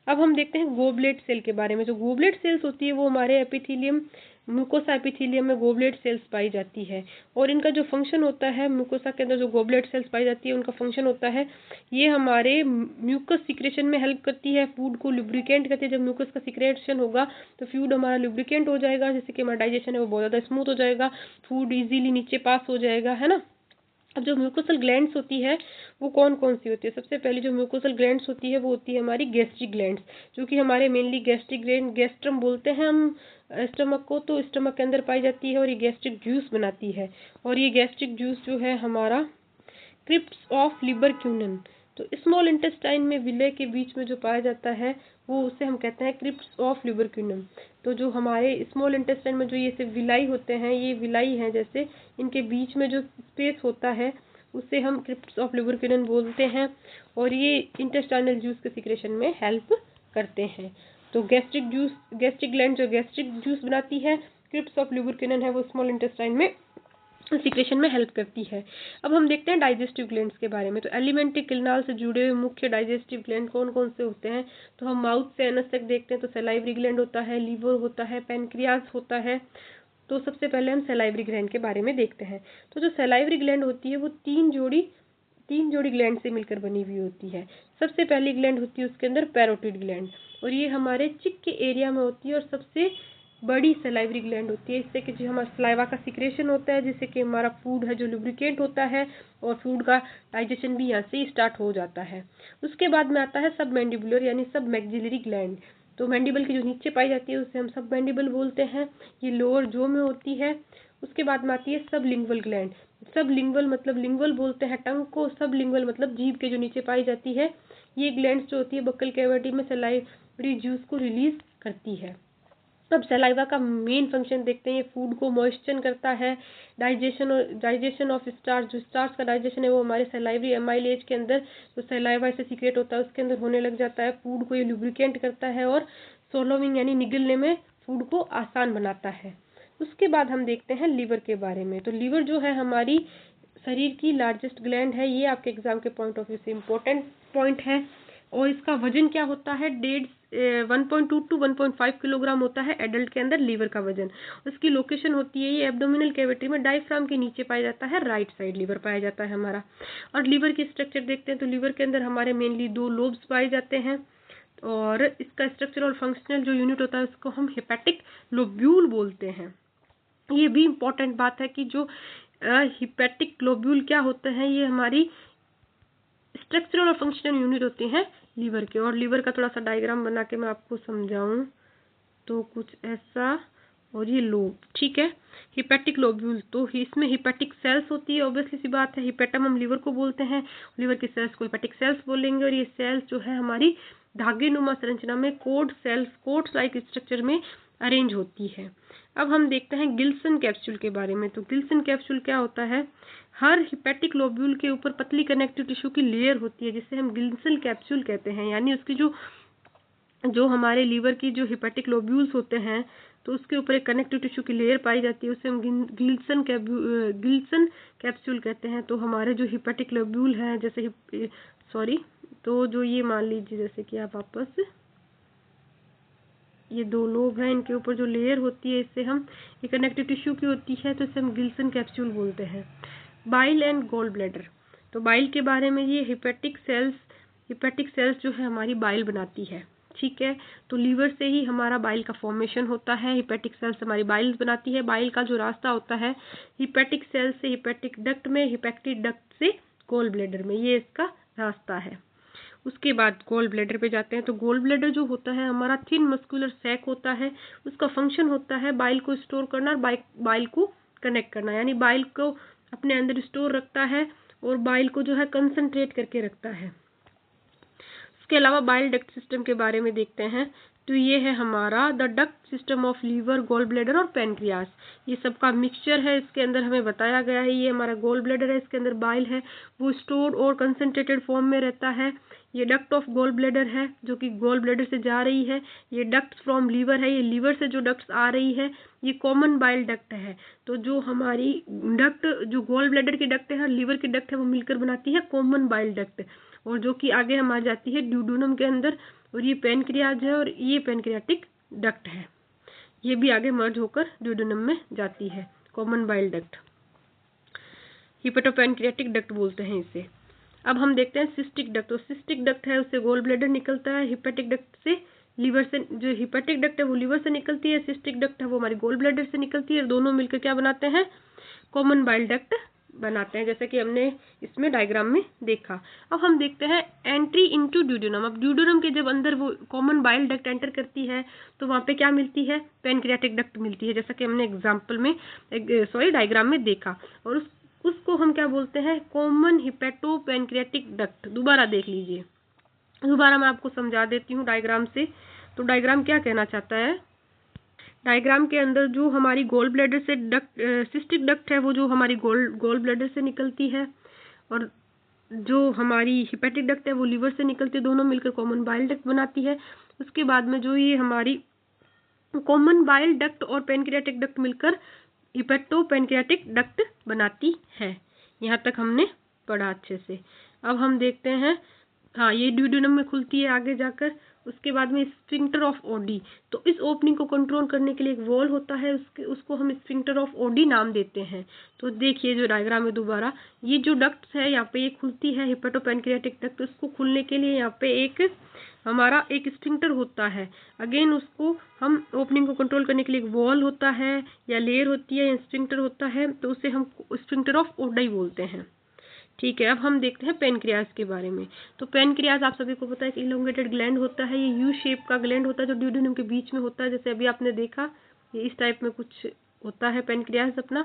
अब हम देखते हैं गोबलेट सेल के बारे में। जो गोबलेट सेल्स होती है वो हमारे एपिथेलियम म्यूकोसा एपिथेलियम में गोबलेट सेल्स पाई जाती है। और इनका जो फंक्शन होता है, म्यूकोसा के अंदर जो गोबलेट सेल्स पाई जाती है उनका फंक्शन होता है, ये हमारे म्यूकस सिक्रेशन में हेल्प करती है, फूड को लुब्रिकेंट करती है। जब म्यूकस का सिक्रेशन होगा तो फूड हमारा लुब्रिकेंट हो जाएगा, जैसे कि हमारा डाइजेशन है वो बहुत ज़्यादा स्मूथ हो जाएगा, फूड इजीली नीचे पास हो जाएगा, है ना। अब जो म्यूकोसल ग्लैंड्स होती है वो कौन कौन सी होती है? सबसे पहले जो म्यूकोसल ग्लैंड्स होती है वो होती है हमारी गैस्ट्रिक ग्लैंड्स, जो कि हमारे मेनली गैस्ट्रिक ग्लैंड, गैस्ट्रम बोलते हैं हम स्टमक को, तो स्टमक के अंदर पाई जाती है और ये गैस्ट्रिक जूस बनाती है। और ये गैस्ट्रिक जूस जो है हमारा क्रिप्स ऑफ लिबरक्यूनन, तो स्मॉल इंटेस्टाइन में विलय के बीच में जो पाया जाता है वो उसे हम कहते हैं क्रिप्स ऑफ लिबरक्यूनन। तो जो हमारे स्मॉल इंटेस्टाइन में जो ये से विलाई होते हैं, ये विलाई हैं जैसे, इनके बीच में जो स्पेस होता है उसे हम क्रिप्स ऑफ लिबरक्यूनन बोलते हैं, और ये इंटेस्टाइनल जूस के सिक्रेशन में हेल्प करते हैं। तो गैस्ट्रिक जूस, गैस्ट्रिक ग्लैंड जो गैस्ट्रिक जूस बनाती है, क्रिप्स ऑफ लिबरक्यूनन है वो स्मॉल इंटेस्टाइन में सिक्रेशन में हेल्प करती है। अब हम देखते हैं डाइजेस्टिव ग्लैंड्स के बारे में। तो एलिमेंट्री किनाल से जुड़े हुए मुख्य डाइजेस्टिव ग्लैंड कौन कौन से होते हैं? तो हम माउथ से एनस तक देखते हैं तो सलाइवरी ग्लैंड होता है, लीवर होता है, पैनक्रियाज होता है। तो सबसे पहले हम सलाइवरी ग्लैंड के बारे में देखते हैं। तो जो सलाइवरी ग्लैंड होती है वो तीन जोड़ी ग्लैंड से मिलकर बनी हुई होती है। सबसे पहली ग्लैंड होती है उसके अंदर पैरोटिड ग्लैंड, और ये हमारे चिक के एरिया में होती है और सबसे बड़ी सलाइवरी ग्लैंड होती है। इससे कि जो हमारा सलाइवा का सिक्रेशन होता है, जिससे कि हमारा फूड है जो लुब्रिकेट होता है, और फूड का डाइजेशन भी यहाँ से ही स्टार्ट हो जाता है। उसके बाद में आता है सब मैंडिबुलर यानी सब मैक्सिलरी ग्लैंड। तो मैंडिबल की जो नीचे पाई जाती है उसे हम सब मैंडिबल बोलते हैं, ये लोअर जो में होती है। उसके बाद में आती है सब लिंगुअल ग्लैंड। सब लिंगुअल मतलब लिंगुअल बोलते हैं टंग को, सब लिंगुअल मतलब जीभ के जो नीचे पाई जाती है। ये ग्लैंड्स जो होती है बक्कल कैविटी में सलाइवरी जूस को रिलीज करती है। अब सलाइवा का मेन फंक्शन देखते हैं, ये फूड को मॉइस्चर करता है, डाइजेशन ऑफ स्टार्च, जो स्टार्च का डाइजेशन है वो हमारे सलाइवरी एमाइलेज के अंदर जो सलाइवा से सीक्रेट होता है उसके अंदर होने लग जाता है। फूड को ये लुब्रिकेंट करता है और सोलोविंग यानी निगलने में फूड को आसान बनाता है। उसके बाद हम देखते हैं लीवर के बारे में। तो लीवर जो है हमारी शरीर की लार्जेस्ट ग्लैंड है, ये आपके एग्जाम के पॉइंट ऑफ व्यू से इम्पोर्टेंट पॉइंट है। और इसका वजन क्या होता है? 1.2 to 1.5 किलोग्राम होता है एडल्ट के अंदर लीवर का वजन। उसकी लोकेशन होती है ये एब्डोमिनल कैविटी में डायफ्राम के नीचे पाया जाता है, राइट साइड लीवर पाया जाता है हमारा। और लीवर की स्ट्रक्चर देखते हैं तो लीवर के अंदर हमारे मेनली 2 लोब्स पाए जाते हैं, और इसका स्ट्रक्चर और फंक्शनल जो यूनिट होता है उसको हम हेपेटिक लोब्यूल बोलते हैं। ये भी इम्पोर्टेंट बात है कि जो हिपेटिक लोब्यूल क्या होते हैं, ये हमारी स्ट्रक्चरल और फंक्शनल यूनिट होती हैं लीवर के। और लीवर का थोड़ा सा डायग्राम बना के मैं आपको समझाऊं तो कुछ ऐसा, और ये लोब, ठीक है, हिपेटिक लोब्यूल। तो इसमें हिपेटिक सेल्स होती है, ऑब्वियसली सी बात है, हिपेटम हम लीवर को बोलते हैं, लीवर की सेल्स को हिपेटिक सेल्स बोलेंगे। और ये सेल्स जो है हमारी धागे नुमा संरचना में कोट लाइक स्ट्रक्चर में अरेंज होती है। अब हम देखते हैं गिल्सन कैप्सूल के बारे में। तो गिल्सन कैप्सूल क्या होता है? हर हिपेटिक लोब्यूल के ऊपर पतली कनेक्टिव टिश्यू की लेयर होती है, जिसे हम गिल्सन कैप्सूल कहते हैं। यानी उसकी जो हमारे लीवर की जो हिपेटिक लोब्यूल्स होते हैं तो उसके ऊपर एक कनेक्टिव टिश्यू की लेयर पाई जाती है, उसे हम गिल्सन कैप्सूल कहते हैं। तो हमारे जो हिपेटिक लोब्यूल हैं, जैसे तो जो ये मान लीजिए जैसे कि आप वापस ये 2 लोब हैं, इनके ऊपर जो लेयर होती है इससे हम ये कनेक्टिव टिश्यू की होती है, तो इसे हम गिल्सन कैप्सूल बोलते हैं। Bile and gall bladder. तो बाइल के बारे में, ये हिपेटिक सेल्स जो है हमारी बाइल बनाती है, ठीक है। तो लीवर से ही हमारा बाइल का फॉर्मेशन होता है, हिपेटिक सेल्स हमारी बाइल बनाती है। बाइल का जो रास्ता होता है हिपेटिक सेल्स से हिपेटिक डक्ट में, हिपेटिक डक्ट से गॉल ब्लैडर में, ये इसका रास्ता है। उसके बाद गोल ब्लैडर पे जाते हैं। तो गोल ब्लैडर जो होता है हमारा थिन मस्कुलर सैक होता है, उसका फंक्शन होता है बाइल को स्टोर करना और बाइल को कनेक्ट करना, यानी बाइल को अपने अंदर स्टोर रखता है और बाइल को जो है कंसंट्रेट करके रखता है। उसके अलावा बाइल डक्ट सिस्टम के बारे में देखते हैं। तो ये है हमारा the duct system of liver, gall bladder और पैनक्रियास, ये सबका मिक्सचर है। इसके अंदर हमें बताया गया है, ये हमारा गोल ब्लैडर है, इसके अंदर बाइल है, वो स्टोर्ड और कंसंट्रेटेड फॉर्म में रहता है। ये डक्ट ऑफ गोल ब्लैडर है जो कि गोल ब्लैडर से जा रही है। ये डक्ट फ्रॉम लीवर है, ये लीवर से जो डक्ट्स आ रही है ये कॉमन बाइल डक्ट है। तो जो हमारी डक्ट, जो गोल ब्लैडर की डक्ट है और लीवर की डक्ट है, वो मिलकर बनाती है कॉमन बाइल डक्ट, और जो कि आगे हम आ जाती है ड्यूडेनम के अंदर। और ये पैनक्रियाज है और ये पैनक्रियाटिक डक्ट है, ये भी आगे मर्ज होकर ड्यूडेनम में जाती है। कॉमन बाइल डक्ट, हिपेटोपैनक्रियाटिक डक्ट बोलते हैं इसे। अब हम देखते हैं सिस्टिक डक्ट। तो सिस्टिक डक्ट है उससे गोल ब्लैडर निकलता है, हिपेटिक डक्ट से लीवर से, जो हिपेटिक डक्ट है वो लीवर से निकलती है, सिस्टिक डक्ट है वो हमारी गोल ब्लैडर से निकलती है, दोनों मिलकर क्या बनाते हैं, कॉमन बाइल डक्ट बनाते हैं, जैसे कि हमने इसमें डायग्राम में देखा। अब हम देखते हैं एंट्री इनटू ड्यूडेनम। अब ड्यूडेनम के जब अंदर वो कॉमन बाइल डक्ट एंटर करती है तो वहाँ पे क्या मिलती है, पैनक्रियाटिक डक्ट मिलती है, जैसा कि हमने एग्जाम्पल में डायग्राम में देखा। और उसको हम क्या बोलते हैं, कॉमन हिपेटो पैनक्रियाटिक डक्ट। दोबारा देख लीजिए, दोबारा मैं आपको समझा देती हूँ डायग्राम से। तो डायग्राम क्या कहना चाहता है, डायग्राम के अंदर जो हमारी गोल ब्लैडर से डक्ट, सिस्टिक डक्ट है वो जो हमारी गोल ब्लैडर से निकलती है, और जो हमारी हिपेटिक डक्ट है वो लीवर से निकलती है, दोनों मिलकर कॉमन बाइल डक्ट बनाती है। उसके बाद में जो ये हमारी कॉमन बाइल डक्ट और पैनक्रियाटिक डक्ट मिलकर हिपेटो पैनक्रियाटिक डक्ट बनाती है। यहाँ तक हमने पढ़ा अच्छे से। अब हम देखते हैं, हाँ ये ड्यूडेनम में खुलती है आगे जाकर। उसके बाद में स्फिंक्टर ऑफ ओडी। तो इस ओपनिंग को कंट्रोल करने के लिए एक वॉल होता है, उसको हम स्फिंक्टर ऑफ ओडी नाम देते हैं। तो देखिए जो डायग्राम में दोबारा, ये जो डक्ट है यहाँ पे ये खुलती है हिपेटोपैनक्रियाटिक डक्ट। उसको खुलने के लिए यहाँ पे हमारा एक स्फिंक्टर होता है। अगेन उसको हम ओपनिंग को कंट्रोल करने के लिए एक वॉल होता है या लेयर होती है या स्फिंक्टर होता है, तो उसे हम स्फिंक्टर ऑफ ओडी बोलते हैं। ठीक है, अब हम देखते हैं पेनक्रियाज के बारे में। तो पेनक्रियाज आप सभी को पता है कि इलोंगेटेड ग्लैंड होता है, ये यू शेप का ग्लैंड होता है जो ड्यूडेनम के बीच में होता है, जैसे अभी आपने देखा ये इस टाइप में कुछ होता है पेनक्रियाज अपना।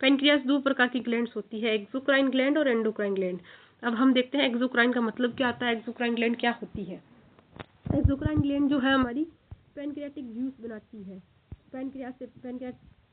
पेनक्रियाज दो प्रकार की ग्लैंड्स होती है, एक्सोक्राइन ग्लैंड और एंडोक्राइन ग्लैंड। अब हम देखते हैं एक्सोक्राइन का मतलब क्या आता है, एक्सोक्राइन ग्लैंड क्या होती है। एक्सोक्राइन ग्लैंड जो है हमारी पैनक्रियाटिक जूस बनाती है। पैनक्रियाज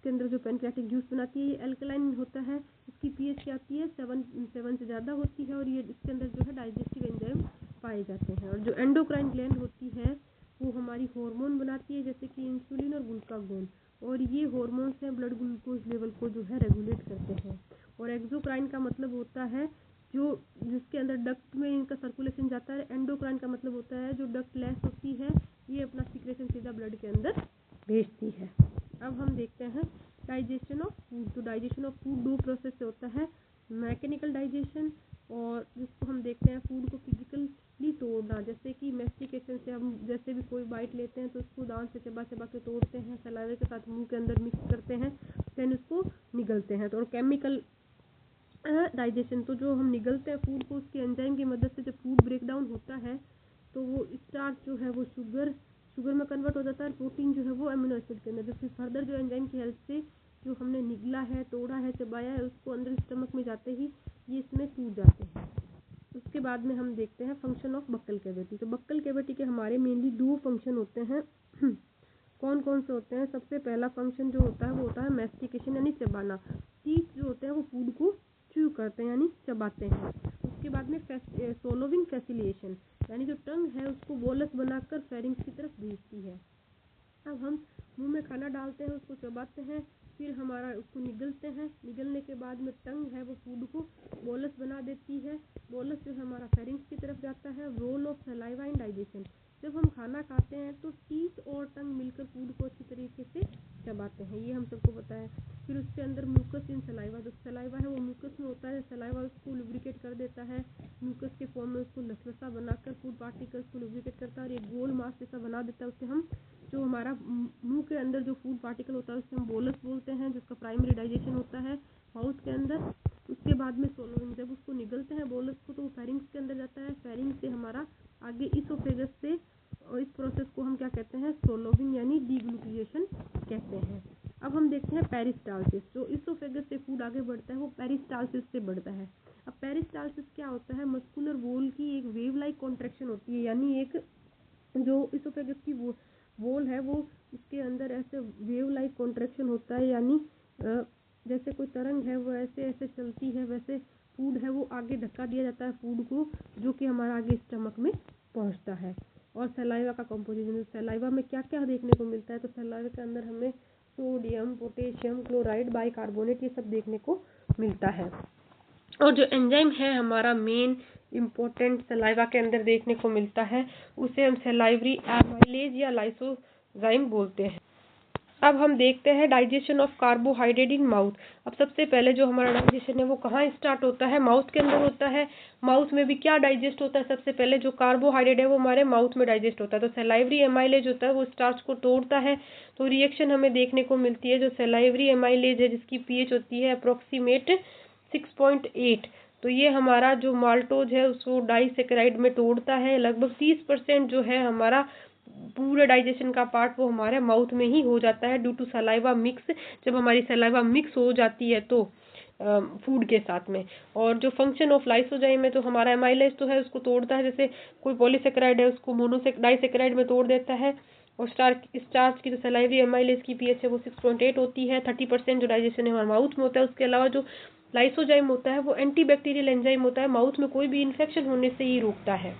के अंदर जो पैनक्रियाटिक जूस बनाती है ये अल्कलाइन होता है, इसकी पीएच क्या आती है 7 से ज़्यादा होती है, और ये इसके अंदर जो है डाइजेस्टिव एंजाइम पाए जाते हैं। और जो एंडोक्राइन ग्लैंड होती है वो हमारी हार्मोन बनाती है, जैसे कि इंसुलिन और ग्लूकागोन, और ये हार्मोन्स हैं ब्लड ग्लूकोज लेवल को जो है रेगुलेट करते हैं। और एक्सोक्राइन का मतलब होता है जो जिसके अंदर डक्ट में इनका सर्कुलेशन जाता है। एंडोक्राइन का मतलब होता है जो डक्ट लेस होती है, ये अपना सीक्रेशन सीधा ब्लड के अंदर भेजती है। अब हम देखते हैं डाइजेशन ऑफ फूड। तो डाइजेशन ऑफ फूड दो प्रोसेस से होता है, मैकेनिकल डाइजेशन, और जिसको हम देखते हैं फूड को फिजिकली तोड़ना, जैसे कि मैस्टिकेशन से हम जैसे भी कोई बाइट लेते हैं तो उसको दांत से चबा चबा के तोड़ते हैं, सलाइवे के साथ मुंह के अंदर मिक्स करते हैं, देन उसको निगलते हैं। तो और केमिकल डाइजेशन, तो जो हम निगलते हैं फूड को, उसके एंजाइम की मदद से जब फूड ब्रेक डाउन होता है तो वो स्टार्च जो है वो शुगर में कन्वर्ट हो जाता है, प्रोटीन जो है वो अमीनो एसिड के अंदर, फिर फर्दर जो एंजाइम की हेल्प से जो हमने निगला है, तोड़ा है, चबाया है, उसको अंदर स्टमक में जाते ही ये इसमें सूज जाते हैं। उसके बाद में हम देखते हैं फंक्शन ऑफ बक्कल कैविटी। तो बक्कल कैविटी के हमारे मेनली दो फंक्शन होते हैं। कौन कौन से होते हैं, सबसे पहला फंक्शन जो होता है वो होता है मैस्टिकेशन यानी चबाना। टीथ जो होते हैं वो फूड को च्यू करते हैं यानी चबाते हैं। उसके बाद में सोलोविंग फैसिलिएशन, यानी जो टंग है उसको बोलस बनाकर फेरिंग्स की तरफ भेजती है। अब हम मुंह में खाना डालते हैं, उसको चबाते हैं, फिर हमारा उसको निगलते हैं, निगलने के बाद में टंग है वो फूड को बोलस बना देती है, बोलस जो है हमारा फेरिंग्स की तरफ जाता है। Role of saliva in digestion, जब हम खाना खाते हैं तो टीथ और टंग मिलकर फूड को अच्छी तरीके से चबाते हैं, ये हम सबको पता है। फिर उसके अंदर म्यूकस इन सलाइवा, जो सलाइवा है वो म्यूकस में होता है, सलाइवा उसको लुब्रिकेट कर देता है, म्यूकस के फॉर्म में उसको लसलसा बनाकर फूड पार्टिकल्स को लुब्रिकेट करता है और एक गोल मास जैसा बना देता है। उससे हम जो हमारा मुंह के अंदर जो फूड पार्टिकल होता है उससे हम बोलस बोलते हैं, जिसका प्राइमरी डाइजेशन होता है माउथ के अंदर। उसके बाद में सोलोविंग, जब उसको निगलते हैं बोलस को तो वो फेरिंग्स के अंदर जाता है, फेरिंग्स से हमारा आगे इसोफेगस से, और इस प्रोसेस को हम क्या कहते हैं, सोलोविंग यानी डीग्लूटिएशन कहते हैं। अब हम देखते हैं पेरिस्टालसिस। जो इसोफेगस से फूड आगे बढ़ता है वो पेरिस्टालसिस से बढ़ता है। अब पेरिस्टालसिस क्या होता है, मस्कुलर वॉल की एक वेव लाइक कॉन्ट्रैक्शन होती है, यानी एक जो इसोफेगस की वॉल है वो उसके अंदर ऐसे वेव लाइक कॉन्ट्रैक्शन होता है, यानी जैसे कोई तरंग है वो ऐसे ऐसे चलती है, वैसे फूड है वो आगे धक्का दिया जाता है फूड को, जो कि हमारा आगे स्टमक में पहुंचता है। और सलाइवा का कंपोजिशन, सलाइवा में क्या क्या देखने को मिलता है, तो सलाइवा के अंदर हमें सोडियम, पोटेशियम क्लोराइड, बाइकार्बोनेट, ये सब देखने को मिलता है। और जो एंजाइम है हमारा मेन इम्पोर्टेंट सलाइवा के अंदर देखने को मिलता है, उसे हम सलाइवरी एमाइलेज या लाइसोजाइम बोलते हैं। अब हम देखते हैं digestion of carbohydrate in mouth. अब सबसे पहले जो हमारा डाइजेशन है वो कहाँ स्टार्ट होता है, माउथ के अंदर होता है। माउथ में भी क्या डाइजेस्ट होता है, सबसे पहले जो कार्बोहाइड्रेट है वो हमारे माउथ में डाइजेस्ट होता है। तो सलाइवरी एमाइलेज होता है वो स्टार्च को तोड़ता है, तो रिएक्शन हमें देखने को मिलती है। जो सलाइवरी एमाइलेज है जिसकी पीएच होती है अप्रोक्सीमेट 6.8, तो ये हमारा जो माल्टोज है उसको डाइसेकेराइड में तोड़ता है। लगभग 30% जो है हमारा पूरे डाइजेशन का पार्ट वो हमारे माउथ में ही हो जाता है ड्यू टू सलाइवा मिक्स। जब हमारी सलाइवा मिक्स हो जाती है तो फूड के साथ में। और जो फंक्शन ऑफ लाइसोजाइम है तो हमारा एमाइलेज तो है उसको तोड़ता है, जैसे कोई पॉलीसेकेराइड है उसको डाइसेकेराइड में तोड़ देता है। और स्टार्च की जो सलाइवरी एमाइलेज की पीएच है वो 6.8 होती है। 30% जो डाइजेशन है हमारे माउथ में होता है। उसके अलावा जो लाइसोजाइम होता है वो एंटीबैक्टीरियल एंजाइम होता है, माउथ में कोई भी इन्फेक्शन होने से ही रोकता है।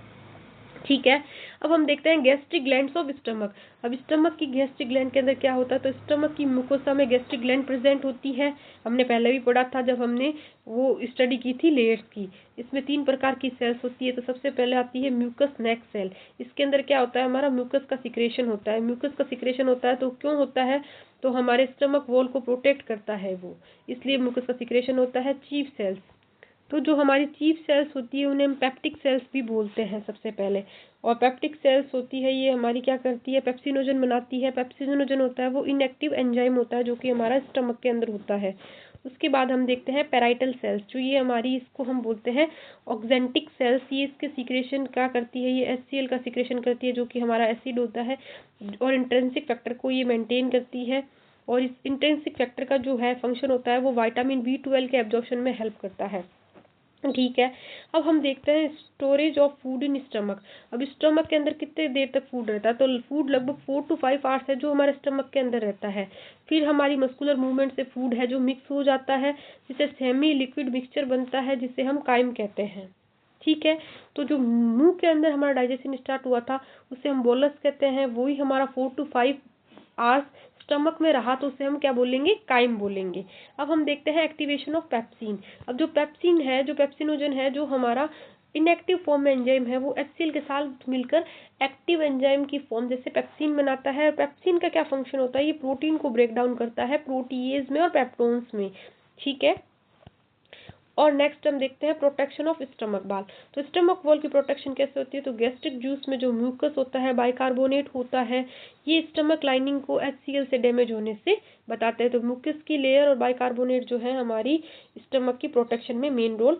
ठीक है, अब हम देखते हैं गैस्ट्रिक ग्लैंड्स ऑफ स्टमक। अब स्टमक की गैस्ट्रिक ग्लैंड के अंदर क्या होता है, तो स्टमक की म्यूकोसा में गैस्ट्रिक ग्लैंड प्रेजेंट होती है। हमने पहले भी पढ़ा था जब हमने वो स्टडी की थी लेयर्स की। इसमें 3 प्रकार की सेल्स होती है। तो सबसे पहले आती है म्यूकस नेक सेल। इसके अंदर क्या होता है, हमारा म्यूकस का सिक्रेशन होता है। म्यूकस का सिक्रेशन होता है तो क्यों होता है, तो हमारे स्टमक वॉल को प्रोटेक्ट करता है वो, इसलिए म्यूकस का सिक्रेशन होता है। चीफ सेल्स, तो जो हमारी चीफ सेल्स होती है उन्हें हम पेप्टिक सेल्स भी बोलते हैं सबसे पहले। और पेप्टिक सेल्स होती है ये हमारी क्या करती है, पेप्सिनोजन बनाती है। पेप्सिनोजन होता है वो इनएक्टिव एंजाइम होता है जो कि हमारा स्टमक के अंदर होता है। उसके बाद हम देखते हैं पैराइटल सेल्स, जो ये हमारी इसको हम बोलते हैं ऑक्जेंटिक सेल्स। ये इसके सीक्रेशन क्या करती है, ये HCl का सीक्रेशन करती है जो कि हमारा एसिड होता है। और इंट्रिंसिक फैक्टर को ये मेंटेन करती है। और इस इंट्रिंसिक फैक्टर का जो है फंक्शन होता है वो विटामिन B12 के एब्जॉर्प्शन में हेल्प करता है। ठीक है, अब हम देखते हैं storage of food in stomach. अब स्टमक के अंदर कितने देर तक फूड रहता है, तो फूड लगभग 4 to 5 आवर्स है जो हमारे स्टमक के अंदर रहता है। फिर हमारी मस्कुलर मूवमेंट से फूड है जो मिक्स हो जाता है, जिससे सेमी लिक्विड मिक्सचर बनता है जिसे हम काइम कहते हैं। ठीक है, तो जो मुंह के अंदर हमारा डाइजेशन स्टार्ट हुआ था उसे हम बोलस कहते हैं, वही हमारा 4 to 5 आवर्स स्टमक में रहा तो उसे हम क्या बोलेंगे, काइम बोलेंगे। अब हम देखते हैं एक्टिवेशन ऑफ पेप्सिन। अब जो पेप्सिन है, जो पेप्सिनोजन है, जो हमारा इनएक्टिव फॉर्म में एंजाइम है वो HCl के साथ मिलकर एक्टिव एंजाइम की फॉर्म जैसे पेप्सिन बनाता है। पेप्सिन का क्या फंक्शन होता है, ये प्रोटीन को ब्रेक डाउन करता है प्रोटीएज में और पेप्टोन्स में। ठीक है, और नेक्स्ट हम देखते हैं प्रोटेक्शन ऑफ स्टमक वॉल। तो स्टमक वॉल की प्रोटेक्शन कैसे होती है, तो गैस्ट्रिक जूस में जो म्यूकस होता है बाइकार्बोनेट होता है, ये स्टमक लाइनिंग को HCl से डैमेज होने से बताते हैं। तो म्यूकस की लेयर और बाइकार्बोनेट जो है हमारी स्टमक की प्रोटेक्शन में मेन रोल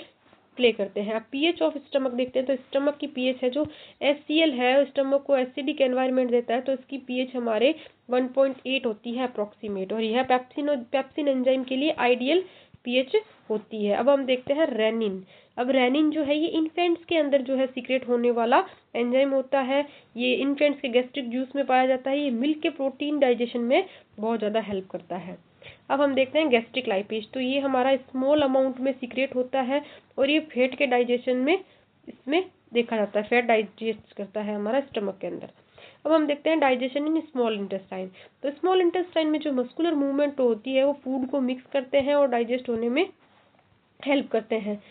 प्ले करते हैं। अब पीएच ऑफ स्टमक देखते हैं, तो स्टमक की पीएच है जो HCl है स्टमक को एसिडिक एनवायरनमेंट देता है, तो इसकी पीएच हमारे 1.8 होती है अप्रोक्सीमेट। और यह पेप्सिन एंजाइम के लिए आइडियल पीएच होती है। अब हम देखते हैं रेनिन। अब रेनिन जो है ये इन्फेंट्स के अंदर जो है सीक्रेट होने वाला एंजाइम होता है। ये इन्फेंट्स के गैस्ट्रिक जूस में पाया जाता है। ये मिल्क के प्रोटीन डाइजेशन में बहुत ज़्यादा हेल्प करता है। अब हम देखते हैं गैस्ट्रिक लाइपेज, तो ये हमारा स्मॉल अमाउंट में सीक्रेट होता है और ये फैट के डाइजेशन में इसमें देखा जाता है, फैट डाइजेस्ट करता है हमारा स्टमक के अंदर। अब हम देखते हैं डाइजेशन इन स्मॉल इंटेस्टाइन। तो स्मॉल इंटेस्टाइन में जो मस्कुलर मूवमेंट होती है वो फूड को मिक्स करते हैं और डाइजेस्ट होने में हेल्प करते हैं।